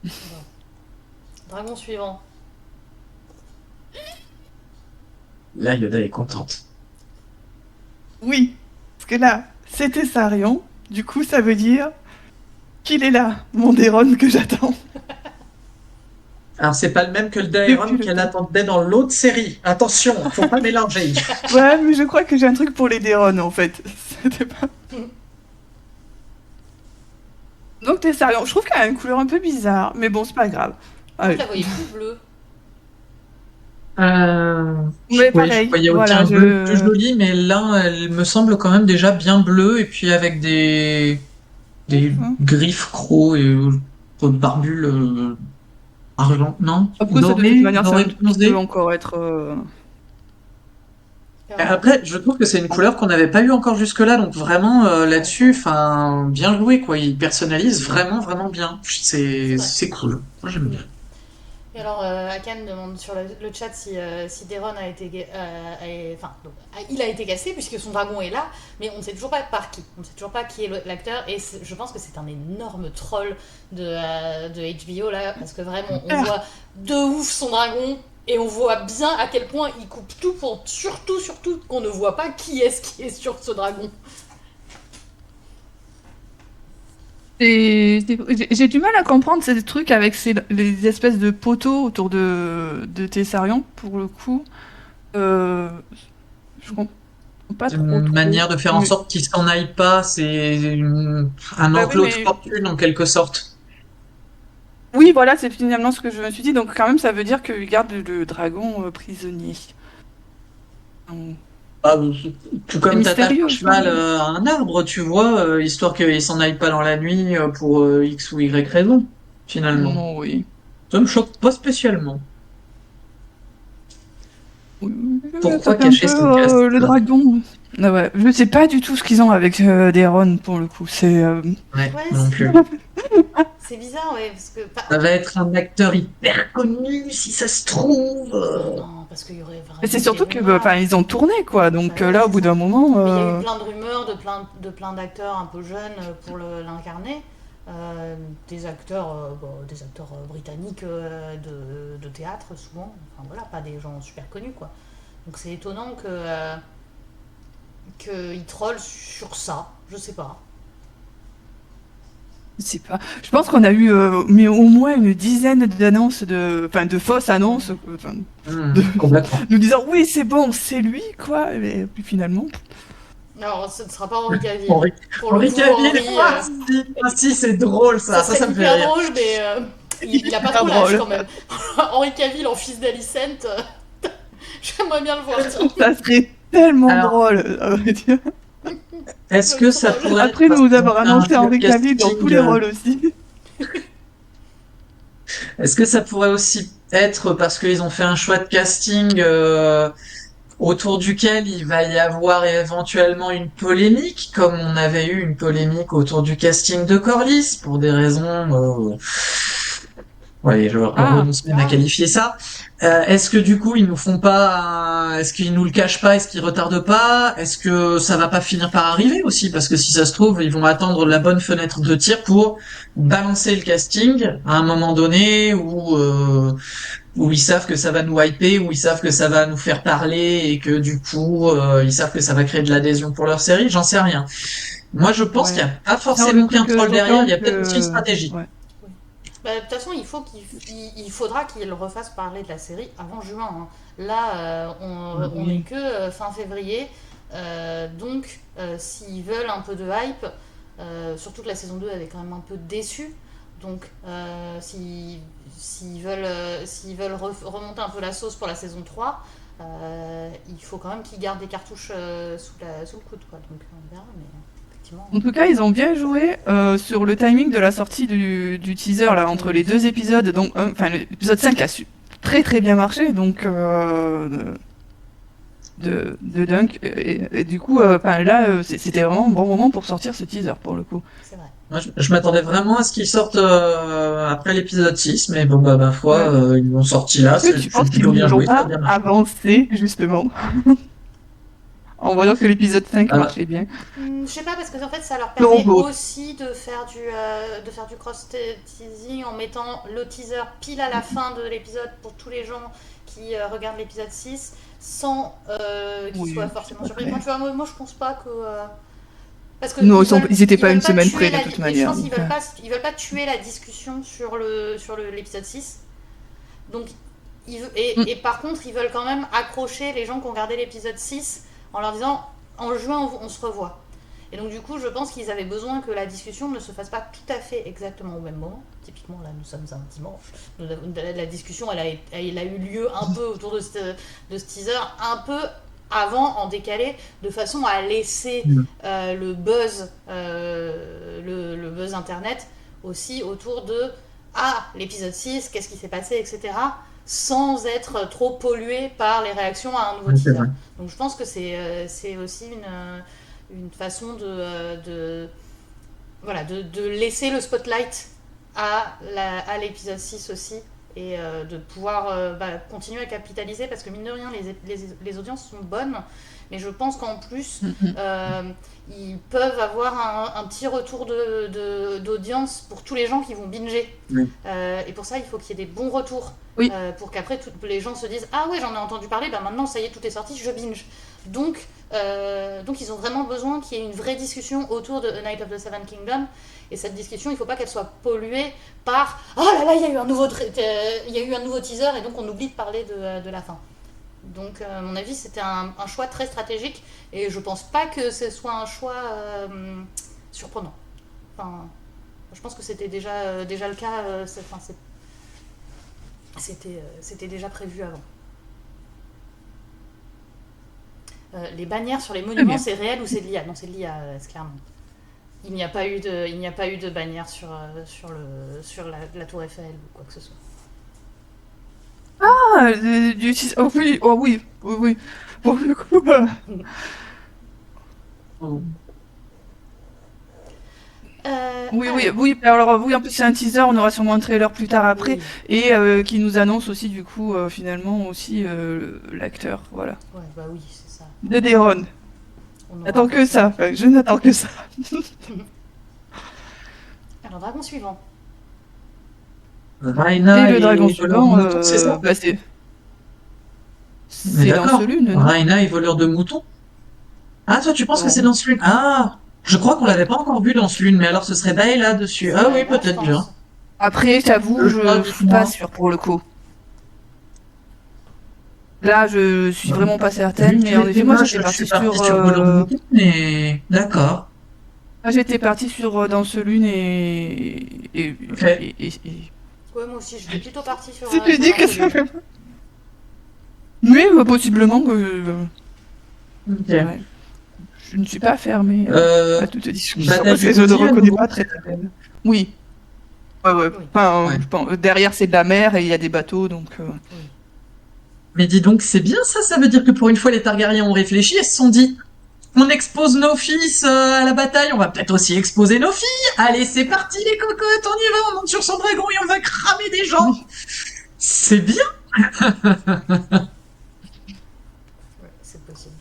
Bon. Dragon suivant. Là, Yoda est contente. Oui. Parce que là, c'était Sarion. Du coup, ça veut dire qu'il est là, mon Daeron que j'attends. Alors c'est pas le même que le Depuis Daeron le qu'elle temps. attendait dans l'autre série. Attention, faut pas mélanger. Ouais, mais je crois que j'ai un truc pour les Daeron, en fait. C'était pas... Donc, t'es Sarion. Je trouve qu'elle a une couleur un peu bizarre. Mais bon, c'est pas grave. Moi, je Allez. la voyais plus bleue. Euh, Mais oui, je pareil, voyais voilà, aucun bleu plus je... joli, mais là, elle me semble quand même déjà bien bleue et puis avec des Hein. griffes crocs et barbules argent, non? Après, ça, de toute Doré, manière, ça doré peut bronzé. encore être... Après, je trouve que c'est une couleur qu'on n'avait pas eu encore jusque-là, donc vraiment là-dessus, enfin, bien joué quoi. Il personnalise vraiment, vraiment bien. C'est vrai. C'est cool. Moi j'aime bien. Et alors, Akan demande sur le chat si Daeron a été, enfin, donc, il a été cassé puisque son dragon est là, mais on ne sait toujours pas par qui. On ne sait toujours pas qui est l'acteur, et je pense que c'est un énorme troll de HBO là, parce que vraiment, on voit de ouf son dragon, et on voit bien à quel point il coupe tout pour surtout qu'on ne voit pas qui est sur ce dragon. J'ai du mal à comprendre ces trucs avec les espèces de poteaux autour de Tessarion, pour le coup. Je comprends pas C'est trop une trop. manière de faire en Mais- sorte qu'il s'en aille pas, c'est un Bah oui, enclos de mais... fortune en quelque sorte. Oui, voilà, c'est finalement ce que je me suis dit. Donc quand même, ça veut dire qu'il garde le dragon prisonnier. Donc, Ah, tout c'est comme t'attaches mystérieux, un ça. cheval à un arbre, tu vois, histoire qu'il s'en aille pas dans la nuit pour X ou Y raison, finalement. Non, oui. Ça me choque pas spécialement. Ça Pourquoi fait un cacher peu son casque? le dragon. Ah ouais. Je sais pas du tout ce qu'ils ont avec Daeron, pour le coup. C'est... Ouais, Ouais, non plus. c'est bizarre, ouais, parce que... Ça va être un acteur hyper connu, si ça se trouve. Non, parce qu'il y aurait vraiment Mais c'est des surtout que, rumeurs. enfin, ils ont tourné, quoi. Donc Bah ouais, là, au c'est bout ça. d'un moment... Mais il y a eu plein de rumeurs de plein d'acteurs un peu jeunes pour l'incarner. Des acteurs, des acteurs britanniques de théâtre souvent. Enfin voilà, pas des gens super connus quoi. Donc c'est étonnant qu'ils trollent sur ça. Je sais pas. Je sais pas. Je pense qu'on a eu mais au moins une dizaine d'annonces enfin de fausses annonces, enfin, Complètement. nous disant oui c'est bon, c'est lui quoi. Et puis finalement, Alors ce ne sera pas Henri Cavill. Henri, Pour le Henri coup, Cavill, Henri, si, c'est drôle ça, ça serait me fait hyper rire. drôle, mais il a pas hyper trop l'âge drôle. quand même. Henri Cavill en fils d'Alicent, j'aimerais bien le voir. Tiens. Ça serait tellement Alors, drôle. À vrai dire. est-ce que ça pourrait Après être parce nous qu'ils ont avoir fait un annoncé choix de Henri Cavill dans tous casting, les rôles aussi. est-ce que ça pourrait aussi être parce qu'ils ont fait un choix de casting autour duquel il va y avoir éventuellement une polémique, comme on avait eu une polémique autour du casting de Corlys, pour des raisons... ouais, je Ah, renonce même à qualifier ça. Est-ce que du coup ils nous font pas, est-ce qu'ils nous le cachent pas, est-ce qu'ils retardent pas, est-ce que ça va pas finir par arriver aussi, parce que si ça se trouve ils vont attendre la bonne fenêtre de tir pour balancer le casting à un moment donné où ils savent que ça va nous hyper, où ils savent que ça va nous faire parler et que du coup ils savent que ça va créer de l'adhésion pour leur série, j'en sais rien. Moi je pense qu'il ouais. y a pas Non, le forcément qu'un truc troll derrière, choquant, il y a peut-être aussi une que... stratégie. Ouais. Oui. Bah, de toute façon, il faudra qu'ils refassent parler de la série avant juin, hein. Là, on n'est Oui. que fin février. Donc, s'ils veulent un peu de hype, surtout que la saison 2 avait quand même un peu déçu. Donc, s'ils veulent remonter un peu la sauce pour la saison 3, il faut quand même qu'ils gardent des cartouches sous le coude, quoi. Donc, on verra, mais effectivement. En tout cas, ils ont bien joué sur le timing de la sortie du teaser là, entre les deux épisodes. Donc, enfin, l'épisode 5 a très très bien marché, donc de Dunk. Et du coup, enfin, là, c'était vraiment un bon moment pour sortir ce teaser pour le coup. C'est vrai. Moi, je m'attendais vraiment à ce qu'ils sortent après l'épisode 6, mais bon, bah, ma foi, Ouais. ils l'ont sorti là, Est-ce que tu c'est penses qu'ils plutôt bien ne l'ont joué, ça a pas bien marché. avancé justement en voyant que l'épisode 5 Ah, marchait bien? Je sais pas, parce que en fait ça leur Non, permet bon. aussi de faire du cross-teasing en mettant le teaser pile à la fin de l'épisode pour tous les gens qui regardent l'épisode 6 sans qu'ils Oui, soient forcément surpris. après. Enfin, tu vois, moi je pense pas que. Parce que Non, ils étaient pas une semaine tuer près de toute je manière. pense qu'ils Donc, ils veulent pas tuer la discussion sur l'épisode 6. Donc, mm, et par contre, ils veulent quand même accrocher les gens qui ont regardé l'épisode 6 en leur disant en juin, on se revoit. Et donc, du coup, je pense qu'ils avaient besoin que la discussion ne se fasse pas tout à fait exactement au même moment. Typiquement, là, nous sommes un dimanche. La discussion, elle a eu lieu un peu autour de ce teaser, un peu avant, en décalé, de façon à laisser mm. le buzz internet aussi autour de l'épisode 6, qu'est-ce qui s'est passé, etc., sans être trop pollué par les réactions à un nouveau Ouais, c'est teaser. vrai. Donc je pense que c'est aussi une façon voilà, de laisser le spotlight à l'épisode 6 aussi, et de pouvoir continuer à capitaliser, parce que mine de rien, les audiences sont bonnes, mais je pense qu'en plus, mm. ils peuvent avoir un petit retour d'audience pour tous les gens qui vont binger. Oui. Et pour ça, il faut qu'il y ait des bons retours. Oui. Pour qu'après, les gens se disent « Ah ouais, j'en ai entendu parler, bah maintenant, ça y est, tout est sorti, je binge. » Donc, ils ont vraiment besoin qu'il y ait une vraie discussion autour de A Night of the Seven Kingdoms. Et cette discussion, il ne faut pas qu'elle soit polluée par « Oh là là, il y a eu un nouveau teaser, et donc on oublie de parler de la fin. » Donc, à mon avis, c'était un choix très stratégique, et je pense pas que ce soit un choix surprenant. Enfin, je pense que c'était déjà le cas. C'était déjà prévu avant. Les bannières sur les monuments, c'est réel ou c'est de l'IA? Non, c'est de l'IA, clairement. Il n'y a pas eu de bannière sur la tour Eiffel ou quoi que ce soit. Ah, oh oui, oh oui, oui, oui. Pour le coup, oui, oui, oui. Alors oui, en plus c'est un teaser, on aura sûrement un trailer plus tard après, Oui. et qui nous annonce aussi du coup finalement aussi l'acteur, voilà. Ouais, bah oui, c'est ça. De Deron. On J'attends aura... que ça. Enfin, je n'attends que ça. Alors, dragon suivant. Rhaena Et le et dragon voleur de suivant, moutons, c'est ça? bah, Mais c'est Lance d'accord. Lune, non? Rhaena et voleur de moutons? Ah, toi, tu penses que c'est Non. dans Lune? Ah! Je crois qu'on l'avait pas encore vu dans Lune, mais alors ce serait Baela dessus. C'est Ah oui, Baïla, je peut-être bien. pense. Après, j'avoue, je suis pas Dites-moi. sûre pour le coup. Là, je suis vraiment pas certaine, Vu mais que en les effet, moi images, j'étais je partie suis parti sur, sur voleur de moutons, mais d'accord. moi j'étais partie sur Danse Lune Ok. Ouais, moi aussi, j'étais plutôt partie sur, Si tu sur dis que Lance ça Lune. fait. Mais possiblement que. Ok. Ouais. Je ne suis pas fermée Euh, à toute discussion Bataille parce du que je ne Gauthier, à reconnais nouveau? pas très très bien. Oui. Ouais, ouais. Oui. Enfin, Ouais. je pense, derrière c'est de la mer et il y a des bateaux donc. Oui. Mais dis donc, c'est bien ça, ça veut dire que pour une fois les Targaryens ont réfléchi et se sont dit on expose nos fils à la bataille, on va peut-être aussi exposer nos filles. Allez, c'est parti les cocottes, on y va, on monte sur son dragon et on va cramer des gens. C'est bien. Ouais, c'est possible.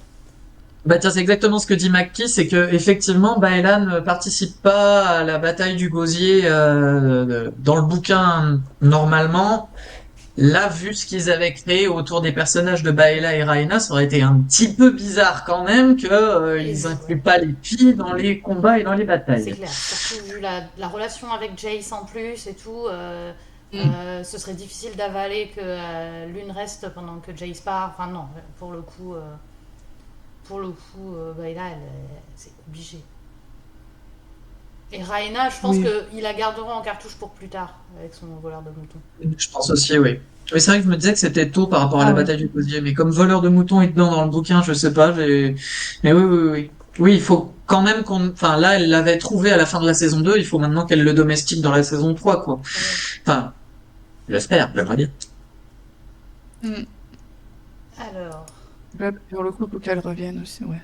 Bah tiens, c'est exactement ce que dit McKee, c'est que effectivement, Baelan ne participe pas à la bataille du Gosier dans le bouquin normalement. Là, vu ce qu'ils avaient créé autour des personnages de Baela et Rhaena, ça aurait été un petit peu bizarre quand même que ils incluent Ouais, pas les filles dans les combats et dans les c'est batailles. clair. Surtout vu la relation avec Jace en plus et tout, ce serait difficile d'avaler que l'une reste pendant que Jace part. Enfin non, pour le coup, Baela, c'est obligé. Et Rhaena, je pense Oui. qu'ils la garderont en cartouche pour plus tard, avec son voleur de moutons. Je pense aussi, oui. Oui, c'est vrai que je me disais que c'était tôt par rapport à la Ah oui. bataille du Gosier, mais comme voleur de moutons est dedans dans le bouquin, je sais pas, mais oui, oui, oui. Oui, il faut quand même enfin, là, elle l'avait trouvé à la fin de la saison 2, il faut maintenant qu'elle le domestique dans la saison 3, quoi. Ouais. Enfin, j'espère, j'aimerais bien. Mm. Alors, Là, pour le coup, faut qu'elle revienne aussi, ouais.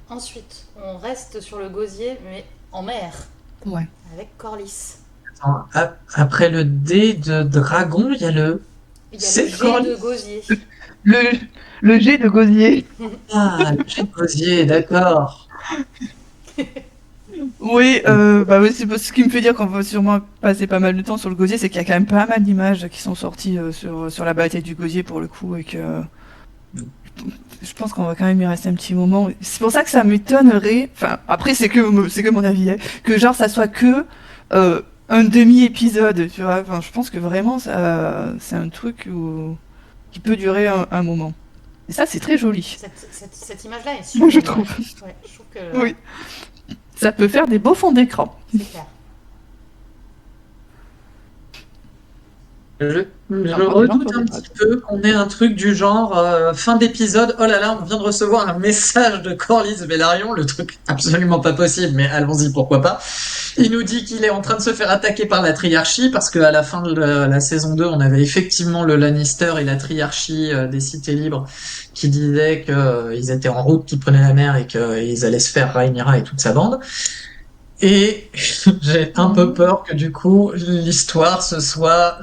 ensuite, on reste sur le gosier, mais en mer, Ouais. avec Corlys. Attends, après le dé de dragon, il y a le Il y a le c'est jet Corlys. de gosier. Le, le jet de gosier. Ah, le jet de gosier, d'accord. Oui, bah oui, c'est ce qui me fait dire qu'on va sûrement passer pas mal de temps sur le gosier, c'est qu'il y a quand même pas mal d'images qui sont sorties sur la bataille du gosier pour le coup, et que je pense qu'on va quand même y rester un petit moment. C'est pour ça que ça m'étonnerait, enfin, après c'est que mon avis, hein, que genre ça soit que un demi-épisode, tu vois. Enfin, je pense que vraiment c'est un truc qui peut durer un moment. Et ça, c'est très joli. Cette image-là est Moi, je sublime. trouve. Ouais, je trouve que Oui. Ça peut faire des beaux fonds d'écran. c'est clair. Je Encore des gens redoute sur un des petit pattes. peu qu'on ait un truc du genre fin d'épisode. Oh là là, on vient de recevoir un message de Corlys Velaryon, le truc absolument pas possible, mais allons-y, pourquoi pas. Il nous dit qu'il est en train de se faire attaquer par la triarchie parce qu'à la fin de la saison 2, on avait effectivement le Lannister et la triarchie des Cités Libres qui disaient qu'ils étaient en route, qu'ils prenaient la mer et qu'ils allaient se faire Rhaenyra et toute sa bande. Et j'ai un peu peur que du coup l'histoire ce soit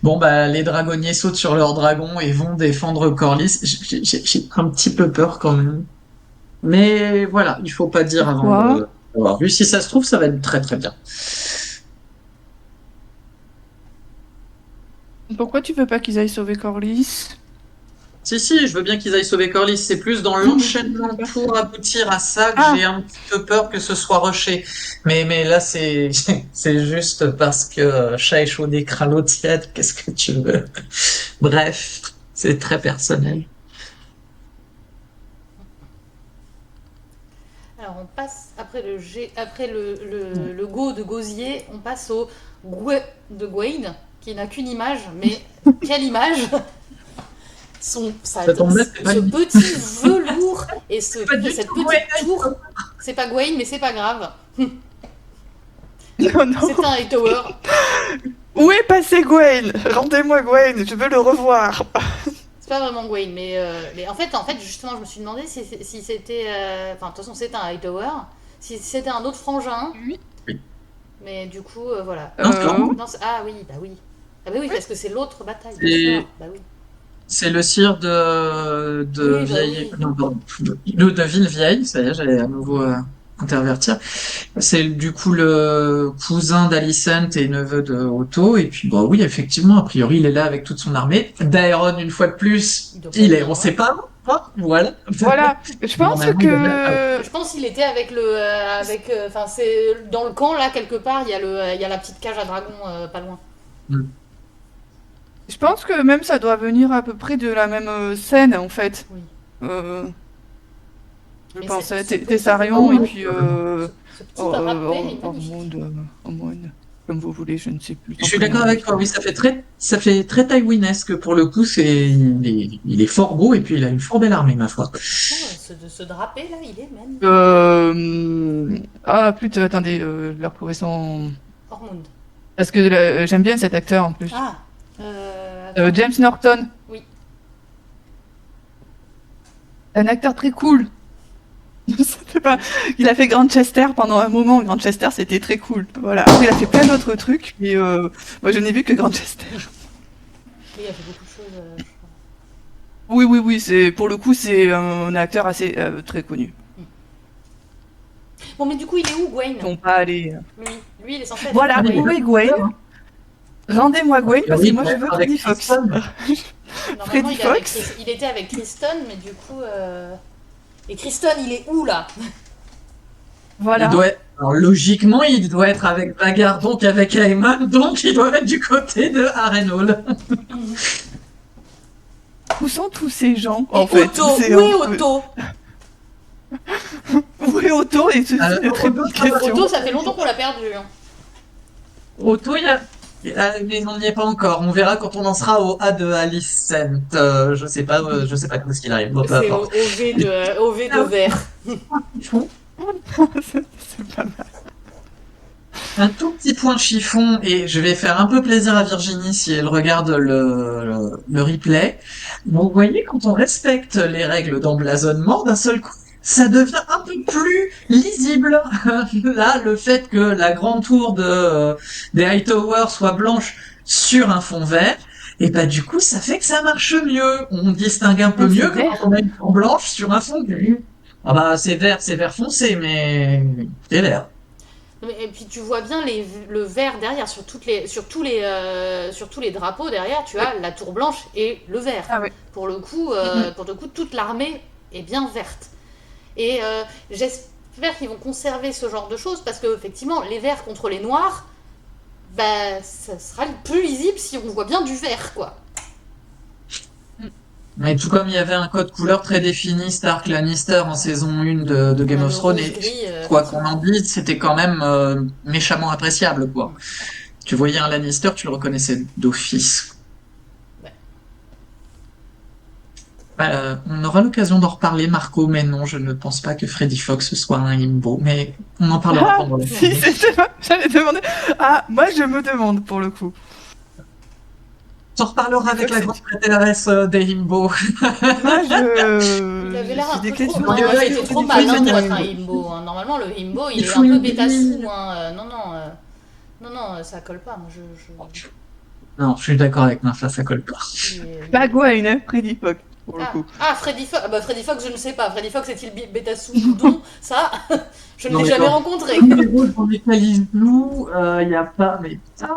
bon bah les dragonniers sautent sur leurs dragons et vont défendre Corlys. J'ai un petit peu peur quand même. Mais voilà, il faut pas dire avant Pourquoi? d'avoir vu. Si ça se trouve, ça va être très très bien. Pourquoi tu veux pas qu'ils aillent sauver Corlys? Si, si, je veux bien qu'ils aillent sauver Corlys. C'est plus dans l'enchaînement pour aboutir à ça que j'ai Ah, un petit peu peur que ce soit rushé. Mais là, c'est, c'est juste parce que chat échaudé, craint l'eau tiède. Qu'est-ce que tu veux? Bref, c'est très personnel. Alors on passe après le go de gosier, on passe au Gwe de Gwain, qui n'a qu'une image, mais quelle image! Ça tombe bien, c'est pas Ce une- petit velours et pas du cette tout petite Gwen. tour. C'est pas Gwain, mais c'est pas grave. non, non. C'est un Hightower. Où est passé Gwen? Rendez-moi Gwen, je veux le revoir. C'est pas vraiment Gwain, mais en fait, justement, je me suis demandé si c'était. Enfin, de toute façon, c'était un Hightower. Si c'était un autre frangin. Oui. Mais du coup, voilà. Non, c'est vraiment- Non, ah oui, bah oui. Ah bah oui, parce que c'est l'autre bataille. Et- Bien sûr. Bah oui. C'est le sire de Oui, bah vieille, oui. non, pardon, de ville vieille, ça y est, j'allais à nouveau intervertir. C'est du coup le cousin d'Alicent et neveu de Otto, et puis bah oui, effectivement, a priori, il est là avec toute son armée. Daeron, une fois de plus, Il doit pas il est, être on loin. sait pas, hein, voilà. Voilà, je pense Normalement, il devrait- que... Je pense qu'il était avec enfin, c'est dans le camp là quelque part. Il y a la petite cage à dragon pas loin. Je pense que même ça doit venir à peu près de la même scène, en fait. Oui. Je Mais pense c'est- à c'est- Tessarion et puis... Ce petit drapé est magnifique. Hormone, comme vous voulez, je ne sais plus. Je suis d'accord avec toi, oui, ça fait très Tywin-esque pour le coup, il est fort beau et puis il a une fort belle armée, ma foi. Franchement, ce drapé là, il est magnifique. Ah, plutôt, attendez, leur trouver son... Hormone. Parce que j'aime bien cet acteur, en plus. Ah. Attends. James Norton. Oui. Un acteur très cool. C'était pas... Il a fait Grantchester pendant un moment. Grantchester, c'était très cool. Voilà. Après, il a fait plein d'autres trucs, mais moi, je n'ai vu que Grantchester. Oui, il a fait beaucoup de choses, je crois. Oui. C'est pour le coup, c'est un acteur assez très connu. Bon, mais du coup, il est où, Gwen? Ils vont pas aller. Lui, il est censé être Voilà, Gwen. où est Gwen? Rendez-moi Gwen parce que moi je veux avec Freddy Fox. Kristen. Normalement, Freddy Fox. il était avec Kristen, mais du coup... Et Kristen, il est où, là? Voilà. Alors, logiquement, il doit être avec Bagarre, donc avec Ayman, donc il doit être du côté de Harrenhal. Où sont tous ces gens Et en fait? Otto, C'est où est un peu- Otto? Où est Otto? Et c'est Alors, une très bonne question. Otto, ça fait longtemps qu'on l'a perdu. Hein. Otto, mais on n'y est pas encore. On verra quand on en sera au A de Alicent. Je sais pas quand est-ce qu'il arrive. Bon, peu C'est importe. au V de vert. C'est pas mal. Un tout petit point chiffon, et je vais faire un peu plaisir à Virginie si elle regarde le replay. Vous voyez, quand on respecte les règles d'emblasonnement, d'un seul coup, ça devient un peu plus lisible. Là, le fait que la grande tour des Hightower soit blanche sur un fond vert, et bah du coup, ça fait que ça marche mieux. On distingue un peu Ah, c'est mieux que vert. quand on a une tour blanche sur un fond gris. Ah bah c'est vert foncé, mais c'est vert. Et puis tu vois bien le vert derrière, sur tous les drapeaux derrière, tu as la tour blanche et le vert. Ah oui. Pour le coup, toute l'armée est bien verte. Et j'espère qu'ils vont conserver ce genre de choses parce que effectivement, les verts contre les noirs, bah, ça sera plus lisible si on voit bien du vert, quoi. Mais tout comme il y avait un code couleur très défini, Stark Lannister en saison 1 de Game of Thrones, et Rouge-gris, quoi qu'on en dise, c'était quand même méchamment appréciable, quoi. Tu voyais un Lannister, tu le reconnaissais d'office. Ouais. On aura l'occasion d'en reparler, Marco, mais non, je ne pense pas que Freddy Fox soit un himbo, mais on en parlera Ah, pendant la si, c'était pas... J'allais demander. Ah, moi je me demande pour le coup. On en reparlera avec la grande prêtresse des himbos. Moi Il avait l'air j'ai un des peu trop... questions. Non, Il avait c'était l'air trop du malin prisonnier pour être un himbo. himbo. Hein. Normalement, le himbo, il Il est faut un peu une bêtassou. vie. Hein. Non, ça colle pas. Moi, Non, je suis d'accord avec Martha, ça colle pas. Pas Gwen, hein, Freddy Fox pour le coup. Freddy Fox. Ah bah Freddy Fox, je ne sais pas. Freddy Fox est-il bêtassou ou don? Ça, je ne Non, l'ai mais jamais non. rencontré. Tous les rôles dans lesquels il joue, il n'y a pas, mais ça,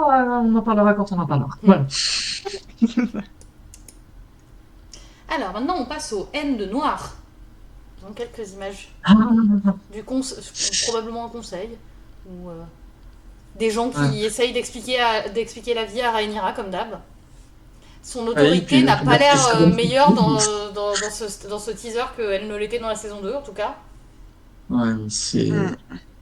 on en parlera quand on en parlera. Voilà. Alors maintenant, on passe au N de noir. Dans quelques images Ah, probablement un conseil ou des gens qui Ouais. essayent d'expliquer la vie à Rhaenyra comme d'hab. Son Oui, autorité puis n'a le pas l'air baptême, meilleure dans ce teaser qu'elle ne l'était dans la saison 2 en tout cas. ouais,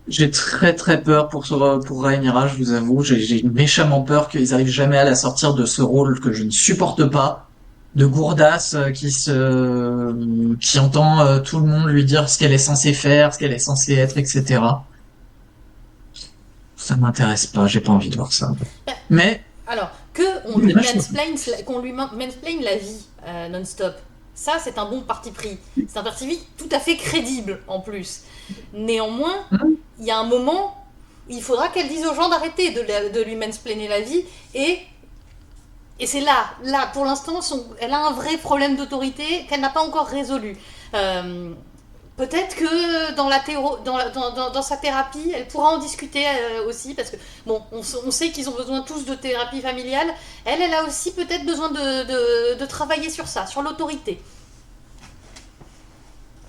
j'ai très très peur pour Rhaenyra, je vous avoue. J'ai méchamment peur qu'ils arrivent jamais à la sortir de ce rôle que je ne supporte pas, de gourdasse qui entend tout le monde lui dire ce qu'elle est censée faire, ce qu'elle est censée être, etc. Ça m'intéresse pas, j'ai pas envie de voir ça. Mais Alors, qu'on lui mansplain la vie non-stop, ça c'est un bon parti pris. C'est un parti pris tout à fait crédible en plus. Néanmoins, il y a un moment, il faudra qu'elle dise aux gens d'arrêter de lui mansplainer la vie et c'est là, pour l'instant, elle a un vrai problème d'autorité qu'elle n'a pas encore résolu. Peut-être que dans sa thérapie, elle pourra en discuter aussi, parce que, bon, on sait qu'ils ont besoin tous de thérapie familiale. Elle a aussi peut-être besoin de travailler sur ça, sur l'autorité.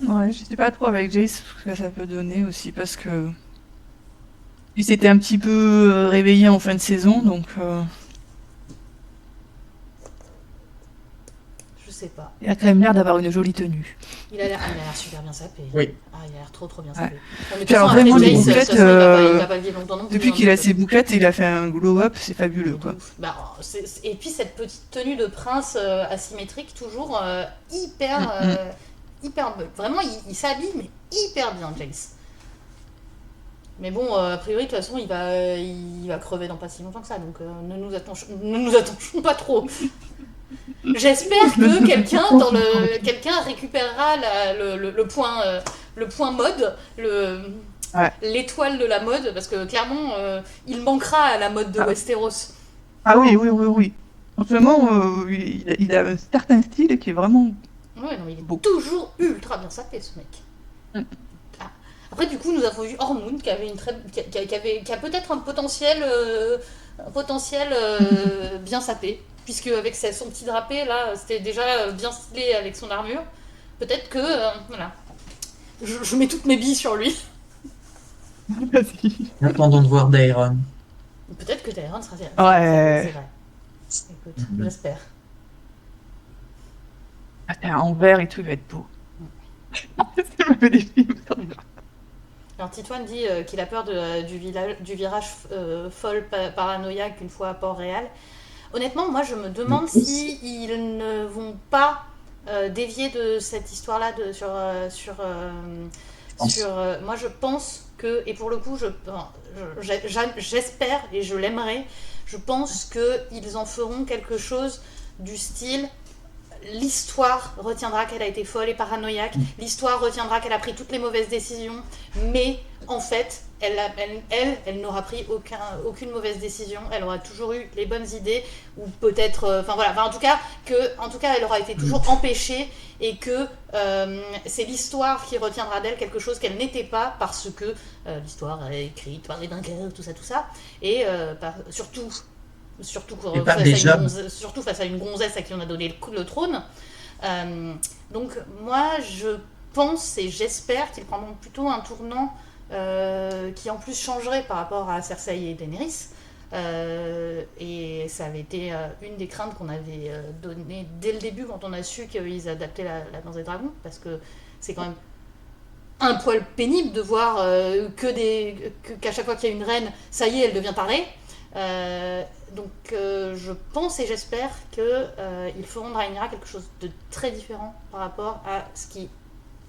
Ouais, je sais pas trop avec Jace ce que ça peut donner aussi parce que il s'était un petit peu réveillé en fin de saison, donc Je sais pas. il a quand même l'air d'avoir une jolie tenue. Il a l'air super bien sapé. Oui. Ah, il a l'air trop bien Ouais. sapé. Non, mais de toute Puis alors, façon, vraiment, après les Jace, bouclettes, il va pas vivre longtemps non plus. Depuis hein, qu'il a donc, ses bouclettes, il a fait un glow-up, c'est fabuleux quoi. Bah, et puis cette petite tenue de prince asymétrique, toujours hyper. Vraiment, il s'habille, mais hyper bien, Jace. Mais bon, a priori, de toute façon, il va crever dans pas si longtemps que ça, donc ne nous attachons pas trop. J'espère que quelqu'un récupérera le point mode, Ouais. l'étoile de la mode, parce que clairement, il manquera à la mode de Ah, Westeros. ah oui, oui, oui, oui. Franchement, il a un certain style qui est vraiment Ouais, non, il est beau. toujours ultra bien sapé, ce mec. Mm. Ah. Après, du coup, nous avons vu Hormoon qui avait qui a peut-être un potentiel bien sapé, puisque avec son petit drapé là, c'était déjà bien stylé avec son armure. Peut-être que voilà, je mets toutes mes billes sur lui. Vas-y. Attendons de voir Daeron. Peut-être que Tyrion sera sapé, c'est Ouais. vrai. Écoute, j'espère. Ah, en vert et tout, il va être beau. Ça me fait des films. Alors Titoine dit qu'il a peur du virage paranoïaque une fois à Port-Réal. Honnêtement, moi je me demande si ils ne vont pas dévier de cette histoire-là moi je pense que, et pour le coup j'espère et je l'aimerais, je pense qu'ils en feront quelque chose du style: l'histoire retiendra qu'elle a été folle et paranoïaque, l'histoire retiendra qu'elle a pris toutes les mauvaises décisions, mais en fait, elle n'aura pris aucune mauvaise décision, elle aura toujours eu les bonnes idées, ou peut-être, en tout cas, elle aura été toujours empêchée, et que c'est l'histoire qui retiendra d'elle quelque chose qu'elle n'était pas, parce que l'histoire est écrite par les vainqueurs, tout ça, et surtout Et pas déjà. face à une gonzesse à qui on a donné le trône. Donc moi je pense et j'espère qu'ils prendront plutôt un tournant qui en plus changerait par rapport à Cersei et Daenerys. Et ça avait été une des craintes qu'on avait données dès le début quand on a su qu'ils adaptaient la Danse des Dragons, parce que c'est quand même un poil pénible de voir qu'à chaque fois qu'il y a une reine, ça y est, elle devient tarée. Donc je pense et j'espère qu'ils feront de Rhaenyra quelque chose de très différent par rapport à ce qui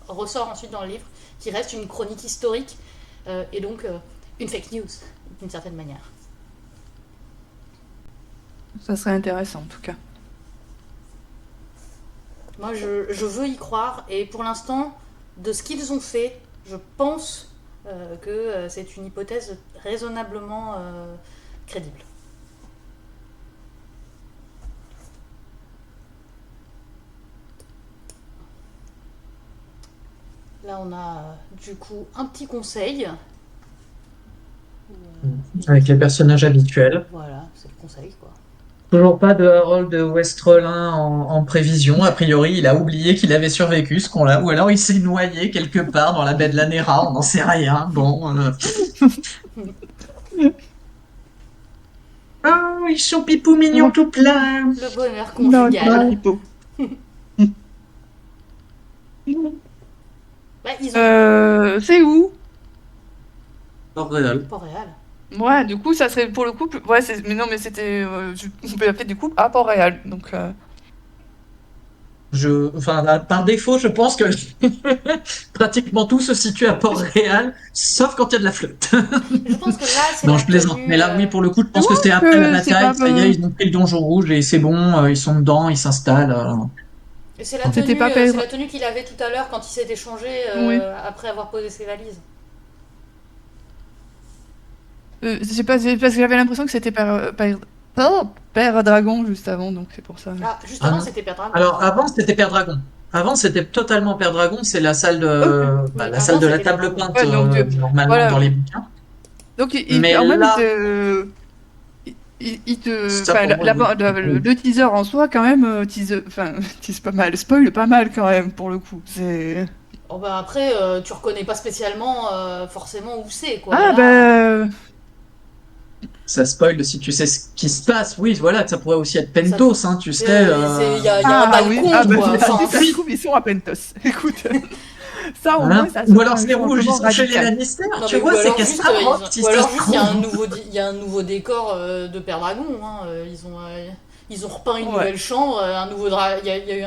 ressort ensuite dans le livre, qui reste une chronique historique, et donc une fake news d'une certaine manière. Ça serait intéressant en tout cas. Moi je veux y croire, et pour l'instant, de ce qu'ils ont fait, je pense que c'est une hypothèse raisonnablement crédible. Là, on a du coup un petit conseil. Avec les personnages habituels. Voilà, c'est le conseil quoi. Toujours pas de Harold Westrelin en prévision. A priori, il a oublié qu'il avait survécu, ce qu'on-là. Ou alors il s'est noyé quelque part dans la baie de la Nera, on n'en sait rien. Bon. Oh, ils sont pipou mignons tout plein. Le bonheur Non, conjugal. Hippo. Bah, ils ont C'est où? Port-Réal. Port-Réal. Ouais, du coup, ça serait pour le coup. Ouais, mais non, mais c'était. On peut l'appeler du coup à Port-Réal. Donc, Enfin, par défaut, je pense que pratiquement tout se situe à Port-Réal, sauf quand il y a de la flotte. Je pense que là, c'est Non, la je plaisante. tenue. Mais là, oui, pour le coup, je tu pense que vois c'était après la que c'est bataille. pas. Ça y est, ils ont pris le donjon rouge et c'est bon, ils sont dedans, ils s'installent. C'est la C'était tenue, pas c'est perdre. la tenue qu'il avait tout à l'heure quand il s'est échangé Oui. après avoir posé ses valises. J'ai pas, parce que j'avais l'impression que c'était Père Dragon juste avant, donc c'est pour ça. Ah, juste Ah avant, non. c'était Père Dragon. Alors, avant, c'était Père Dragon. Avant, c'était totalement Père Dragon. C'est la salle Ok. bah, Oui, la salle avant, de la c'était Père table Dragon. peinte, Ouais, donc normalement, voilà. dans les bouquins. Donc Mais en même là, il te, ça enfin, pour moi, oui. le teaser en soi quand même tease pas mal, spoil pas mal quand même pour le coup. C'est Oh, bah après, tu reconnais pas spécialement forcément où c'est, quoi. ah Là, ben Ça spoil si tu sais ce qui se passe. Oui, voilà, ça pourrait aussi être ça, Pentos, hein, tu sais. il y a un balcon, ah ben quoi. Enfin, si ça se trouve ils sont à Pentos. Écoute, ça au Voilà. moins ça Ou serait alors un c'est rouge, ils changement sont chez les radical. Lannister. non, Tu mais vois, c'est Castarock si ou ça alors se juste il y a un trouve. nouveau, il y a un nouveau décor de Père Dragon. Hein. Ils ont repeint une Ouais. nouvelle chambre, il y a eu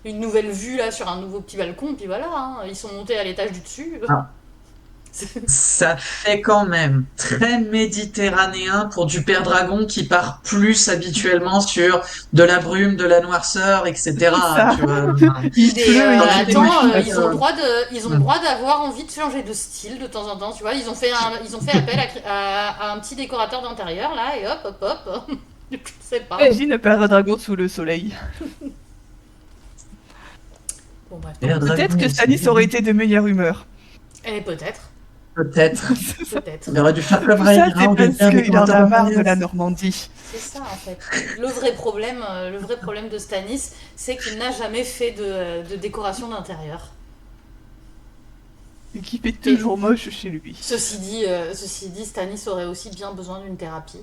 une nouvelle vue là sur un nouveau petit balcon, puis voilà. Hein. Ils sont montés à l'étage du dessus. Ah. Ça fait quand même très méditerranéen pour du père dragon qui part plus habituellement sur de la brume, de la noirceur, etc. Ça, Tu vois. il Mais pleut et Quand tu c'est attends, t'imagines, moche. ils ont le droit d'avoir envie de changer de style de temps en temps, tu vois. Ils ont fait appel à un petit décorateur d'intérieur là et hop, hop, hop. Je sais pas. Imagine un père dragon sous le soleil. Bon bref. père Peut-être dragon, que Stanis aurait été de meilleure humeur. Et peut-être, peut-être. peut-être. Il aurait dû faire comme Tout ça, Rhaenyra, c'est au lieu de parce faire des qu'il en commentaires a en marre de malaise. la Normandie. C'est ça en fait. Le vrai problème de Stanis, c'est qu'il n'a jamais fait de décoration d'intérieur. Et qui fait Et toujours moche chez lui. ceci dit, Stanis aurait aussi bien besoin d'une thérapie.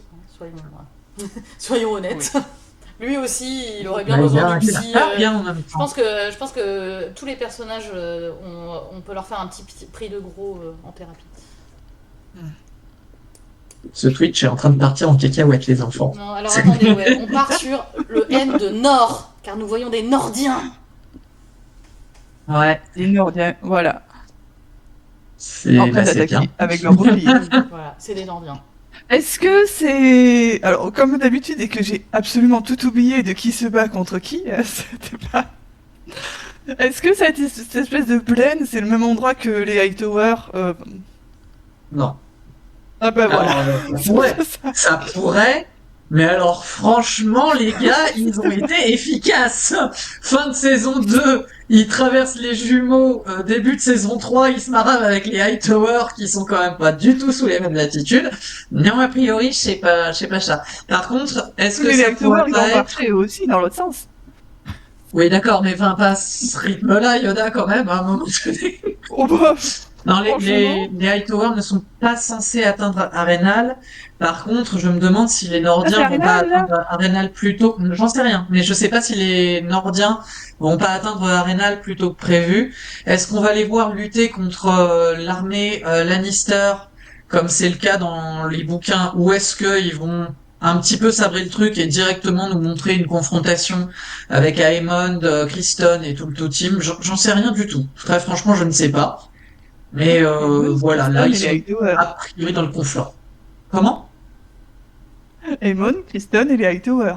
Soyons honnêtes. Lui aussi, il aurait bien Bah, besoin bien, du il a psy. pas bien en même Je temps. pense que tous les personnages, on peut leur faire un petit prix de gros en thérapie. Ce Twitch est en train de partir en cacahuète, les enfants. Non, alors attendez, ouais, on part sur le N de Nord, car nous voyons des Nordiens. Ouais, Les Nordiens, voilà. bah, En train c'est bien. d'attaquer avec leur bouclier. Voilà, c'est des Nordiens. Est-ce que c'est... Alors, comme d'habitude, et que j'ai absolument tout oublié de qui se bat contre qui, c'était pas... Est-ce que cette espèce de plaine, c'est le même endroit que les Hightower Non. Ah bah voilà. Alors, ouais, ça pourrait, mais alors franchement, les gars, ils ont été efficaces. Fin de saison 2, ils traversent les jumeaux. Début de saison 3, ils se marrent avec les Hightower qui sont quand même pas du tout sous les mêmes latitudes. Non, a priori, je sais pas ça. Par contre, est-ce que Mais les ça pourrait Hightower, ils pas ont être... marché aussi dans l'autre sens. Oui, d'accord, mais enfin, pas à ce rythme-là, Yoda, quand même, à un moment donné. Oh bah, Non, franchement... les Hightower ne sont pas censés atteindre Arenal. Par contre, je me demande si les Ah, c'est Nordiens vont pas Arenal, là. atteindre Arenal plus tôt. J'en sais rien, mais je sais pas si les Nordiens vont pas atteindre Arenal plus tôt que prévu. Est-ce qu'on va les voir lutter contre l'armée Lannister, comme c'est le cas dans les bouquins, ou est-ce qu'ils vont un petit peu sabrer le truc et directement nous montrer une confrontation avec Aemond, Criston et tout le team? J'en sais rien du tout. Très franchement, je ne sais pas. Mais Aemon, voilà, là Criston ils et les sont Hightower. a priori dans le confort. Comment? Aemon, Criston et les Hightower.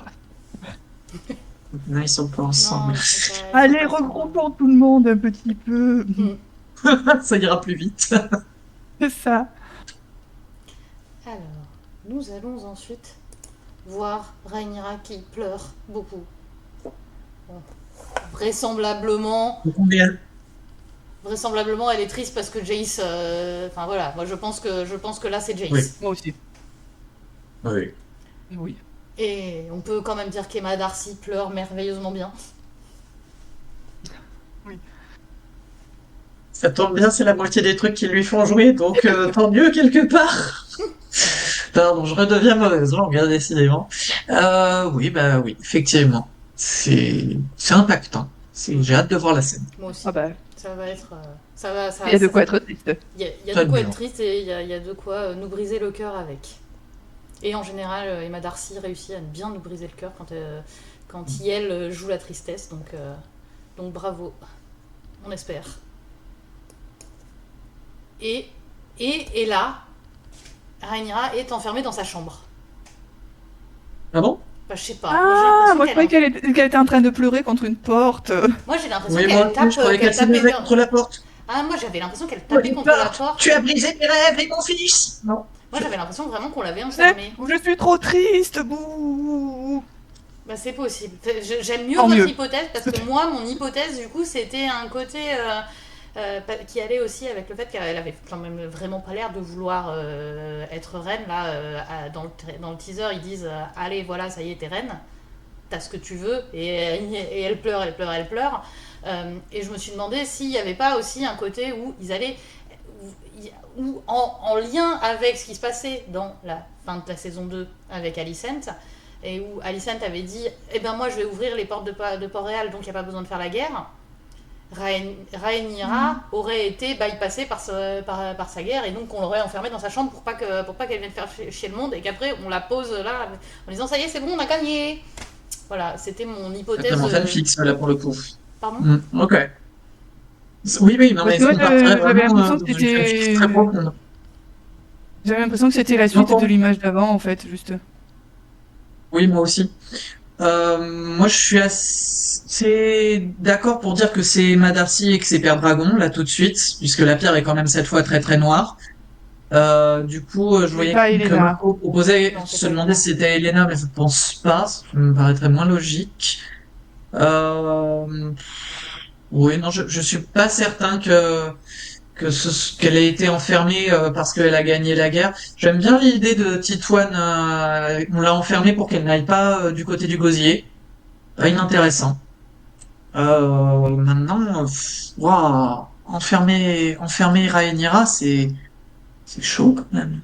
Non, ils sont pas Non, ensemble. ils sont pas Allez, ensemble. regroupons tout le monde un petit peu. Ça ira plus vite. C'est ça. Alors, nous allons ensuite voir Rhaenyra qui pleure beaucoup. Bon. Vraisemblablement, elle est triste parce que Jace. Enfin voilà, moi je pense que là c'est Jace. Oui. Moi aussi. Oui. Oui. Et on peut quand même dire qu'Emma Darcy pleure merveilleusement bien. Ça tombe bien, c'est la moitié des trucs qui lui font jouer, donc tant mieux quelque part. Pardon, je redeviens mauvaise langue, hein, décidément. Oui, bah oui, effectivement. C'est impactant. J'ai hâte de voir la scène. Moi aussi. Ah bah, Ça va être. il y a de quoi être triste. Il y a Très de quoi bien. être triste et il y a de quoi nous briser le cœur avec. Et en général, Emma Darcy réussit à bien nous briser le cœur quand Yel joue la tristesse. Donc bravo. On espère. Et là, Rhaenyra est enfermée dans sa chambre. Ah bon? Bah, je sais pas. Ah, moi je j'ai croyais qu'elle était en train de pleurer contre une porte. moi, j'ai l'impression Oui, qu'elle moi aussi, je croyais qu'elle s'est mise contre la porte. Ah, moi j'avais l'impression qu'elle tapait contre la porte. Tu as brisé mes rêves et mon fils! Non. Moi j'avais l'impression vraiment qu'on l'avait enfermée. Je suis trop triste, bouh. Bah c'est possible. J'aime mieux Tant votre mieux. hypothèse parce que moi, mon hypothèse du coup, c'était un côté qui allait aussi avec le fait qu'elle avait quand même vraiment pas l'air de vouloir être reine. Là, dans le teaser, ils disent allez, voilà, ça y est, t'es reine. T'as ce que tu veux. Et elle pleure, elle pleure, elle pleure. Et je me suis demandé s'il n'y avait pas aussi un côté où ils allaient ou en lien avec ce qui se passait dans la fin de la saison 2 avec Alicent, et où Alicent avait dit eh ben moi je vais ouvrir les portes de Port-Réal, donc il n'y a pas besoin de faire la guerre. Rhaenyra aurait été bypassée par sa guerre, et donc on l'aurait enfermée dans sa chambre pour pas qu'elle vienne faire chier le monde, et qu'après on la pose là en disant ça y est, c'est bon, on a gagné. Voilà, c'était mon hypothèse. Vraiment fanfixe, là, pour le coup. Pardon. Ok. Oui, oui, non, Parce mais que moi, on partirait j'avais vraiment l'impression que dans une philosophie très c'était, profonde. j'avais l'impression que c'était la suite de J'entends. l'image d'avant, en fait, juste. Oui, moi aussi. Moi, je suis assez d'accord pour dire que c'est Emma Darcy et que c'est Père Dragon, là, tout de suite, puisque la pierre est quand même cette fois très très noire. Du coup, je Mais voyais pas que Elena. Marco proposait, Non, c'est se pas demandait Elena. si c'était Elena, mais je pense pas. Ça me paraîtrait moins logique. Euh, oui, non, je suis pas certain qu'elle ait été enfermée parce qu'elle a gagné la guerre. J'aime bien l'idée de Titouane. On l'a enfermée pour qu'elle n'aille pas du côté du gosier. Inintéressant. Maintenant, waouh, enfermer Rhaenyra, c'est chaud quand même.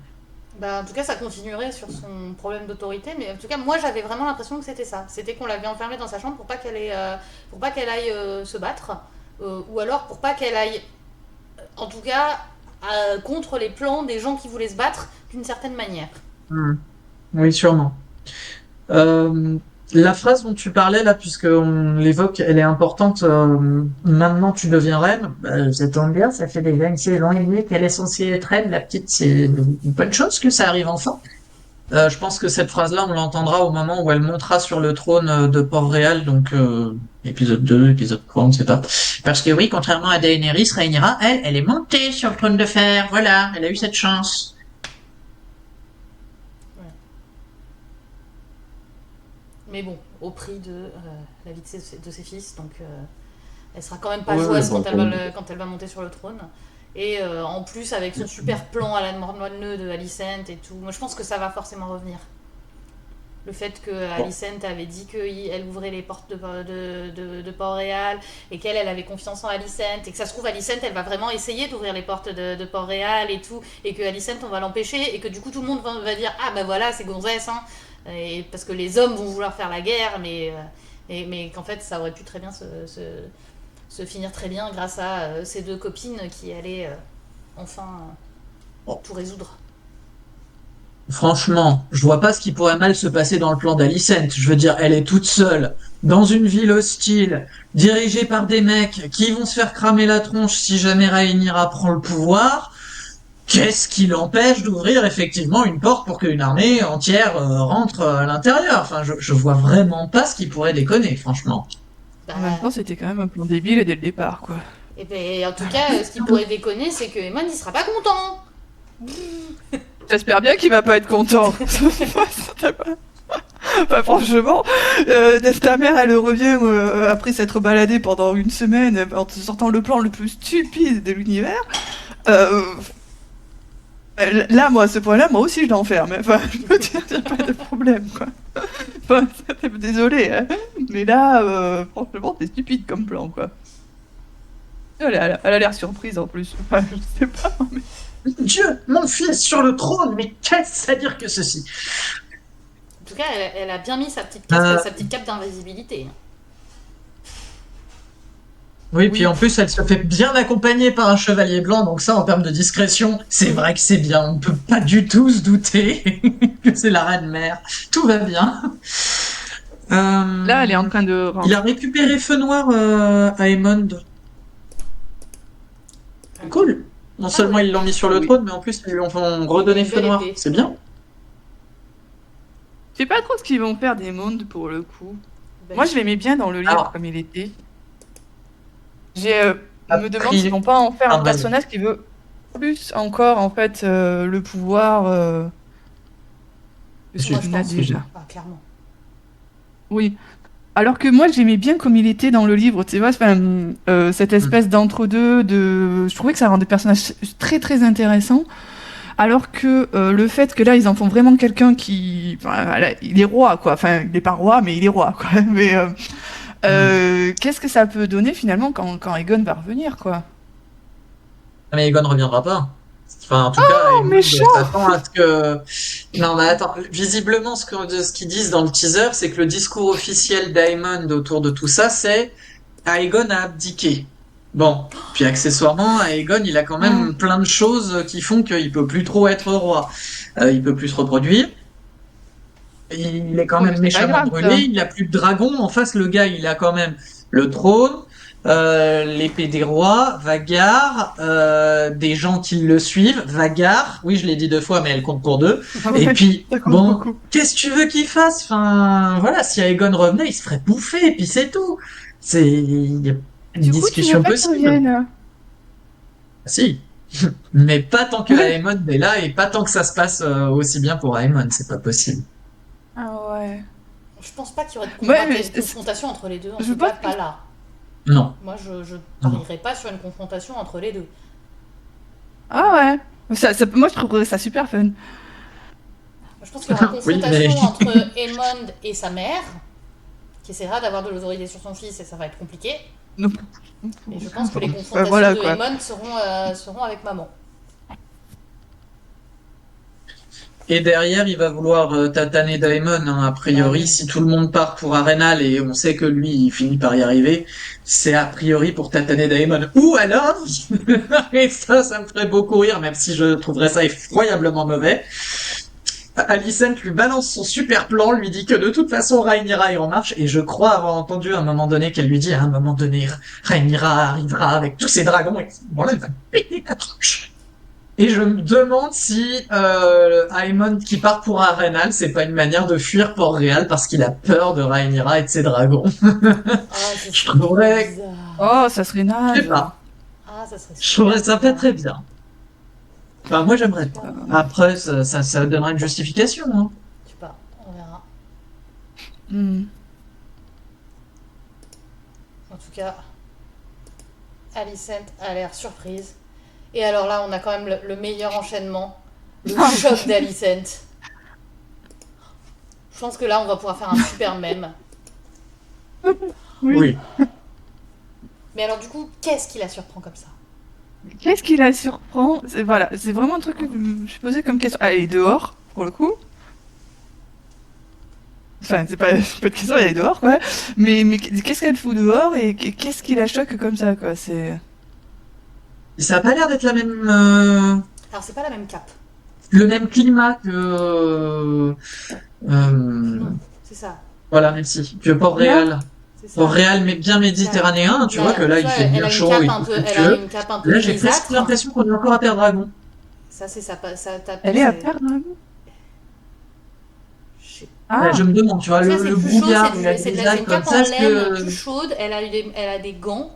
Bah, en tout cas, ça continuerait sur son problème d'autorité, mais en tout cas, moi j'avais vraiment l'impression que c'était ça. C'était qu'on l'avait enfermée dans sa chambre pour pas pour pas qu'elle aille se battre, ou alors pour pas qu'elle aille, en tout cas, contre les plans des gens qui voulaient se battre d'une certaine manière. Hmm. Oui, sûrement. Euh, la phrase dont tu parlais là, puisqu'on l'évoque, elle est importante. Maintenant, tu deviens reine. Bah, ça tombe bien, ça fait déjà une saison et demie qu'elle est censée être reine. La petite, c'est une bonne chose que ça arrive enfin. Je pense que cette phrase-là, on l'entendra au moment où elle montera sur le trône de Port-Réal, donc épisode 2, épisode 3, on ne sait pas. Parce que oui, contrairement à Daenerys, Rhaenyra, elle est montée sur le trône de fer. Voilà, elle a eu cette chance. Ouais. Mais bon, au prix de la vie de ses fils, donc elle sera quand même pas Ouais, joueuse bon, quand elle va monter sur le trône. Et en plus, avec son super plan à la Morne-Noix-de-Neu de Alicent et tout, moi je pense que ça va forcément revenir. Le fait que bon. Alicent avait dit qu'elle ouvrait les portes de Port-Réal et qu'elle elle avait confiance en Alicent et que ça se trouve Alicent elle va vraiment essayer d'ouvrir les portes de Port-Réal et tout et que Alicent on va l'empêcher et que du coup tout le monde va dire ah ben voilà c'est gonzesse hein. Et parce que les hommes vont vouloir faire la guerre mais qu'en fait ça aurait pu très bien se finir très bien grâce à ces deux copines qui allaient enfin Bon. tout résoudre. Franchement, je vois pas ce qui pourrait mal se passer dans le plan d'Alicent. Je veux dire, elle est toute seule, dans une ville hostile, dirigée par des mecs qui vont se faire cramer la tronche si jamais Rhaenyra prend le pouvoir. Qu'est-ce qui l'empêche d'ouvrir effectivement une porte pour qu'une armée entière rentre à l'intérieur? Enfin, je vois vraiment pas ce qui pourrait déconner, franchement. En même Bah, temps, c'était quand même un plan débile dès le départ, quoi. et ben, en tout cas, ce qui pourrait déconner, c'est que Eamon, il sera pas content. J'espère bien qu'il va pas être content. Enfin, franchement, ta mère, elle revient après s'être baladée pendant une semaine en te sortant le plan le plus stupide de l'univers. Euh, Là, moi, à ce point-là, moi aussi, je l'enferme. Enfin, je veux dire, y a pas de problème, quoi. Enfin, désolé, hein. Mais là, franchement, c'est stupide comme plan, quoi. Elle a l'air surprise en plus. Enfin, je sais pas. Dieu, mon fils sur le trône, mais qu'est-ce à dire que ceci? En tout cas, elle a bien mis Euh, sa petite cape d'invisibilité. oui, puis Oui, en plus, elle se fait bien accompagner par un chevalier blanc, donc ça, en termes de discrétion, c'est vrai que c'est bien. On ne peut pas du tout se douter que c'est la reine mère. Tout va bien. là, elle est en Euh, train de il a rentrer. récupéré Feu Noir à Aemond. Cool. Non Ah seulement oui, ils l'ont mis sur le Oui. trône, mais en plus, ils lui ont il a redonné une Feu belle Noir. épée. C'est bien. Je sais pas trop ce qu'ils vont faire des mondes pour le coup. Bah, Moi, je l'aimais bien dans le livre Alors, comme il était. Je a me demande s'ils priori... vont pas en faire Ah, un vas-y. personnage qui veut plus encore, en fait, le pouvoir que ce moi, je qu'il a pense. déjà. Ah, clairement. Oui. Alors que moi, j'aimais bien comme il était dans le livre, tu vois, enfin, cette Hmm. espèce d'entre-deux, je trouvais que ça rendait le personnage très très intéressant. Alors que le fait que là, ils en font vraiment quelqu'un qui, enfin, voilà, il est roi, quoi. Enfin, il est pas roi, mais il est roi, quoi. Mais Hmm. qu'est-ce que ça peut donner finalement quand Aegon va revenir, quoi? Ah, mais Aegon ne reviendra pas. Enfin, en tout cas, Oh, Aemond méchant! s'attend à ce que... Non, mais attends. Visiblement, ce qu'ils disent dans le teaser, c'est que le discours officiel d'Aemond autour de tout ça, c'est Aegon a abdiqué. Bon. Puis accessoirement, Aegon, il a quand Hmm. même plein de choses qui font qu'il peut plus trop être roi. Il peut plus se reproduire. Il est quand Oui, mais même c'est pas méchamment grave, brûlé. ça. Il a plus de dragon. En face, le gars, il a quand même le trône. l'épée des rois, Vagar, des gens qui le suivent, Vagar, oui je l'ai dit 2 fois mais elle compte pour 2. Et Ouais, puis, ça compte bon, beaucoup. qu'est-ce que tu veux qu'il fasse? Enfin, voilà, si Aegon revenait, il se ferait bouffer et puis c'est tout. Il y a une Du coup, tu veux discussion pas qu'il possible. revienne? Si. Mais pas tant que Ouais. Aemon est là et pas tant que ça se passe aussi bien pour Aemon, c'est pas possible. Ah ouais. Je pense pas qu'il y aurait de Ouais, mais confrontation entre les deux, en je tout cas pense que... pas là. Non, Moi, je non. parierais pas sur une confrontation entre les deux. Ah ouais. Moi, je trouverais ça super fun. Je pense qu'il y aura Oui, mais confrontation entre Aemond et sa mère, qui essaiera d'avoir de l'autorité sur son fils et ça va être compliqué. Non. Et je pense que les Ouais, confrontations voilà de quoi. Aemond seront avec maman. et derrière, il va vouloir tataner Daemon, hein, a Bah priori. oui. Si tout le monde part pour Arenal et on sait que lui, il finit par y arriver, c'est a priori pour tataner Daemon. Ou alors, et ça me ferait beaucoup rire, même si je trouverais ça effroyablement mauvais, Alicent lui balance son super plan, lui dit que de toute façon Rhaenyra est en marche, et je crois avoir entendu à un moment donné qu'elle lui dit à un moment donné, Rhaenyra arrivera avec tous ses dragons, et voilà, elle va péter la tronche. Et je me demande si Aemon qui part pour Arenal, c'est pas une manière de fuir Port-Réal parce qu'il a peur de Rhaenyra et de ses dragons. Ah, ce Je serait trop trouverais, bizarre. Oh, ça serait je sais naze. pas, Ah, ça serait je trouverais super ça pas bizarre. très bien. Enfin, moi j'aimerais pas. Super bizarre. Après, ça donnera une justification, hein. Je sais pas, on verra. Hmm. En tout cas, Alicent a l'air surprise. Et alors là, on a quand même le meilleur enchaînement. Le choc d'Alicent. Je pense que là, on va pouvoir faire un super mème. Oui. Oui. Mais alors, du coup, qu'est-ce qui la surprend comme ça? Qu'est-ce qui la surprend? Voilà, c'est vraiment un truc que je me suis posé comme question. Ah, elle est dehors, pour le coup. Enfin, c'est pas de question, elle est dehors, quoi. Mais qu'est-ce qu'elle fout dehors et qu'est-ce qui la choque comme ça, quoi? Et ça a pas l'air d'être la même, Alors, c'est pas la même cape. le même climat que, Non, c'est ça. voilà, merci, que Là, Port-Réal. C'est ça. Port-Réal, mais bien C'est ça. méditerranéen, tu vois que Là, là, tu il vois, fait elle bien a une chaud cape et un tout peu, ce que elle tu a veux. une cape un peu Là, j'ai presque grisâtre. l'impression qu'on est encore à Père-Dragon. Ça, c'est ça tape. elle est à perdre, hein. Je sais Ouais, je Ah, me demande, tu vois, Tu vois, c'est le plus chaud, brouillard et la c'est grisaille une comme cape ça, en est-ce laine plus que... chaude. Elle a des gants.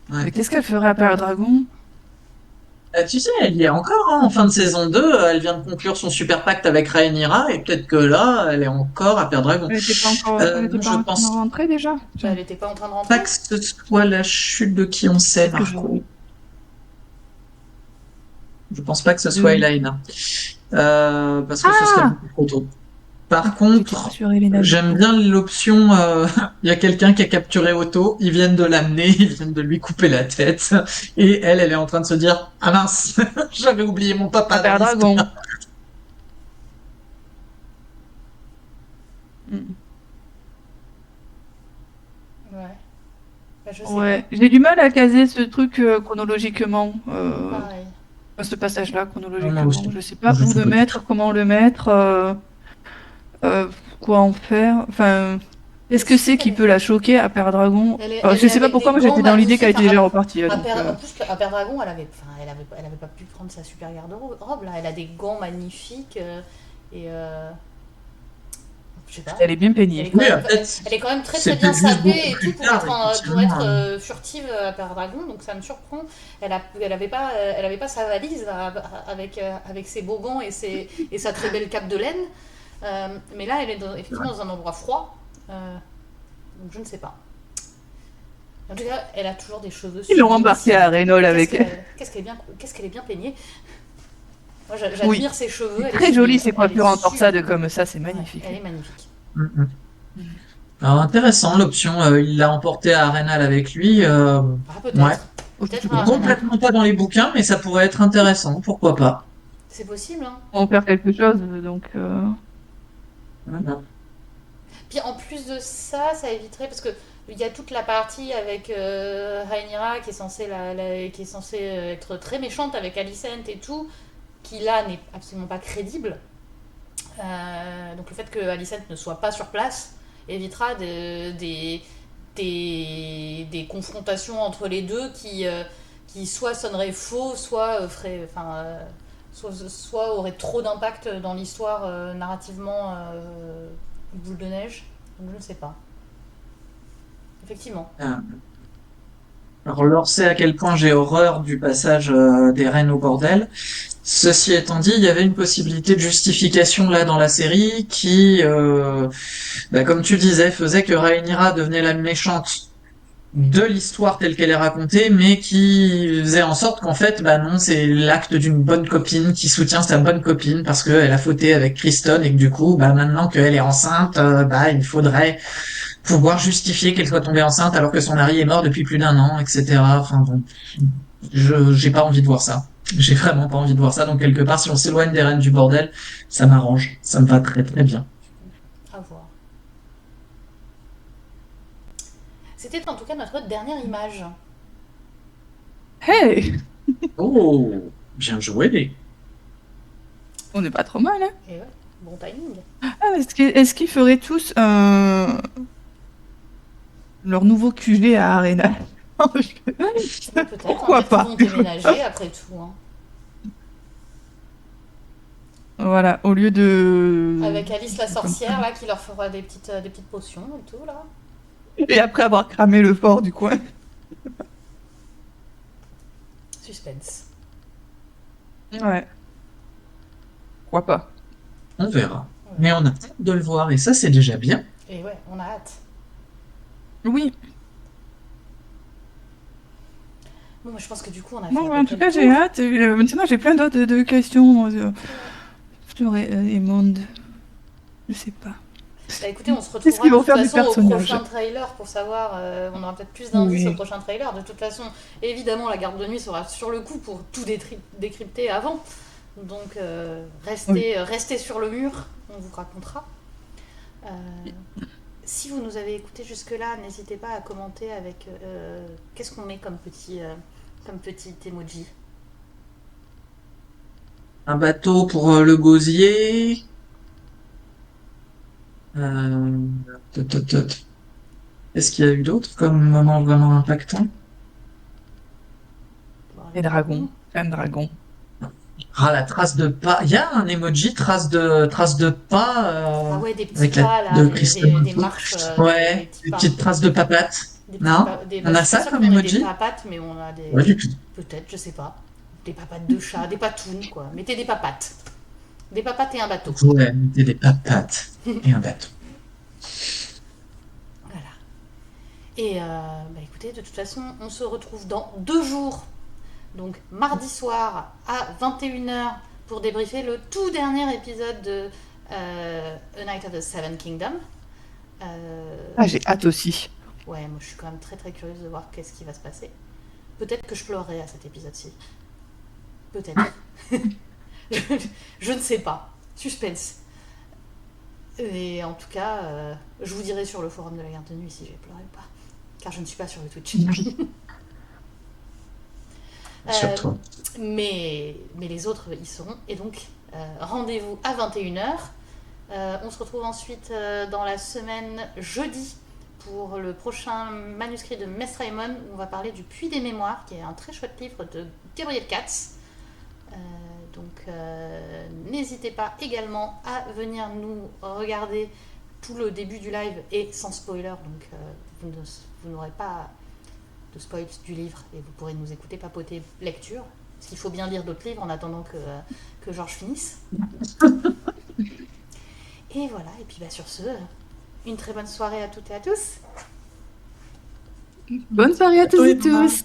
mais Ouais. qu'est-ce qu'elle ferait à perdre dragon? Tu sais, elle y est encore, hein, en fin de saison 2, elle vient de conclure son super pacte avec Rhaenyra, et peut-être que là, elle est encore à Père-Dragon. Elle était Non, pas je en train de pense rentrer déjà? Bah, elle était pas en train de pas rentrer. que ce soit la chute de qui on sait, Peut-être que je... Marco. Je pense pas que ce soit de- Elaine. Parce que ce serait Ah! beaucoup trop tôt. Par J'étais pas contre, sur Elena du j'aime coup. bien l'option, il y a quelqu'un qui a capturé Otto, ils viennent de l'amener, ils viennent de lui couper la tête, et elle est en train de se dire, ah mince, j'avais oublié mon À papa dans perdre dragon. l'histoire. Hmm. Ouais. Bah, je sais pas. Ouais, j'ai du mal à caser ce truc chronologiquement, Pareil. ce passage-là Moi chronologiquement. aussi. Je sais pas Je où sais le pas du mettre, comment le mettre, euh, quoi en faire. Enfin, Mais qu'est-ce que surtout c'est qui qu'elle peut la choquer à Père Dragon? elle Je est sais pas avec des pourquoi, moi gants j'étais dans l'idée qu'elle magnifiques. était déjà repartie, là, donc. En plus, à Dragon, elle avait pas pu prendre sa super garde-robe là. Elle a des gants magnifiques et je sais pas. Elle est bien peignée. Oui, peut-être, Elle est quand même très c'est très bien peut-être juste sapée beaucoup et tout plus tard, pour effectivement. être furtive à Père Dragon, donc ça me surprend. Elle avait pas sa valise là, avec ses beaux gants et sa très belle cape de laine. Mais là, elle est effectivement dans un endroit froid, donc je ne sais pas. En tout cas, elle a toujours des cheveux Ils l'ont sublimes. embarqué à Reynold avec elle. Qu'est-ce qu'elle est bien peignée. Moi, Oui. j'admire ses cheveux. Elle est Très jolie sublime. ces Elle est coiffures en torsade sublime. comme ça, c'est Ouais, magnifique. elle est magnifique. Mm, mm. Alors, intéressant, l'option, il l'a emporté à Arenal avec lui. Ah, Ouais. peut-être. Oh, Peut-être c'est un possible. Renal. Complètement pas dans les bouquins, mais ça pourrait être intéressant, pourquoi pas. C'est possible, hein. On perd quelque chose, donc. Voilà. Puis en plus de ça, ça éviterait parce que il y a toute la partie avec Rhaenyra qui est censée qui est censée être très méchante avec Alicent et tout, qui là n'est absolument pas crédible. Donc le fait que Alicent ne soit pas sur place évitera des confrontations entre les deux qui soit sonneraient faux, soit soit auraient trop d'impact dans l'histoire narrativement boule de neige. Donc je ne sais pas. Effectivement. Alors, Laure sait à quel point j'ai horreur du passage des reines au bordel. Ceci étant dit, il y avait une possibilité de justification là dans la série qui, comme tu disais, faisait que Rhaenyra devenait la méchante de l'histoire telle qu'elle est racontée, mais qui faisait en sorte qu'en fait, bah non, c'est l'acte d'une bonne copine qui soutient sa bonne copine parce qu'elle a fauté avec Kristen et que du coup, bah maintenant qu'elle est enceinte, il faudrait pouvoir justifier qu'elle soit tombée enceinte alors que son mari est mort depuis plus d'1 an, etc. Enfin bon, j'ai pas envie de voir ça. J'ai vraiment pas envie de voir ça. Donc quelque part, si on s'éloigne des reines du bordel, ça m'arrange. Ça me va très très bien. À voir. C'était en tout cas notre dernière image. Hey! Oh, bien joué. On n'est pas trop mal, hein? Et ouais, bon timing. Ah, est-ce qu'ils feraient tous leur nouveau QG à Arena? Peut-être. Pourquoi Peut-être qu'ils pas? vont déménager après tout. Hein. Voilà, au lieu de... Avec Alice la sorcière là qui leur fera des petites potions et tout là. Et après avoir cramé le fort du coin. Suspense. Ouais. Pourquoi pas? On verra. Mais on a hâte de le voir et ça, c'est déjà bien. Et ouais, on a hâte. Oui. Bon, je pense que du coup on a fait. Bon, en tout cas, j'ai hâte. Maintenant, j'ai plein d'autres de questions sur Raymond. Je sais pas. Bah écoutez, on se Qu'est-ce retrouvera qu'ils de vont toute faire du façon au personnage? prochain trailer pour savoir. On aura peut-être plus d'indices Oui. au prochain trailer. De toute façon, évidemment, la garde de nuit sera sur le coup pour tout décrypter avant. Donc restez sur le mur, on vous racontera. Si vous nous avez écoutés jusque-là, n'hésitez pas à commenter avec qu'est-ce qu'on met comme petit emoji. Un bateau pour le gosier. Euh... tot, tot, tot. Est-ce qu'il y a eu d'autres comme moment vraiment impactant? Les dragons. Un dragon. Ah, la trace de pas. Il y a un emoji trace de pas Ah ouais, des petits avec pas de là, Kristen. des marches, Ouais, petits des pas. petites traces de papates. Non? On Je a suis pas ça sûre comme qu'on ait des emoji? papates, mais on a des. Ouais, du coup. Peut-être, je sais pas. Des papates de chat, des patounes, quoi. Mettez des papates. Des papates et un bateau. Ouais, mettez des papates et un bateau. Voilà. Et écoutez, de toute façon, on se retrouve dans 2 jours. Donc mardi soir à 21h pour débriefer le tout dernier épisode de A Night of the Seven Kingdoms. Ah, j'ai hâte aussi. Ouais, moi je suis quand même très très curieuse de voir qu'est-ce qui va se passer. Peut-être que je pleurerai à cet épisode-ci. Peut-être. je ne sais pas. Suspense. Et en tout cas, je vous dirai sur le forum de la garde de nuit si j'ai pleuré ou pas. Car je ne suis pas sur le Twitch. Sur toi. Mais les autres y seront. Et donc, rendez-vous à 21h. On se retrouve ensuite dans la semaine jeudi pour le prochain manuscrit de Mess Raymond où on va parler du Puits des Mémoires, qui est un très chouette livre de Gabriel Katz. Donc n'hésitez pas également à venir nous regarder tout le début du live et sans spoiler, donc vous n'aurez pas de spoil du livre et vous pourrez nous écouter papoter lecture, parce qu'il faut bien lire d'autres livres en attendant que Georges finisse. Et voilà, et puis sur ce, une très bonne soirée à toutes et à tous. Bonne soirée à tous et tous.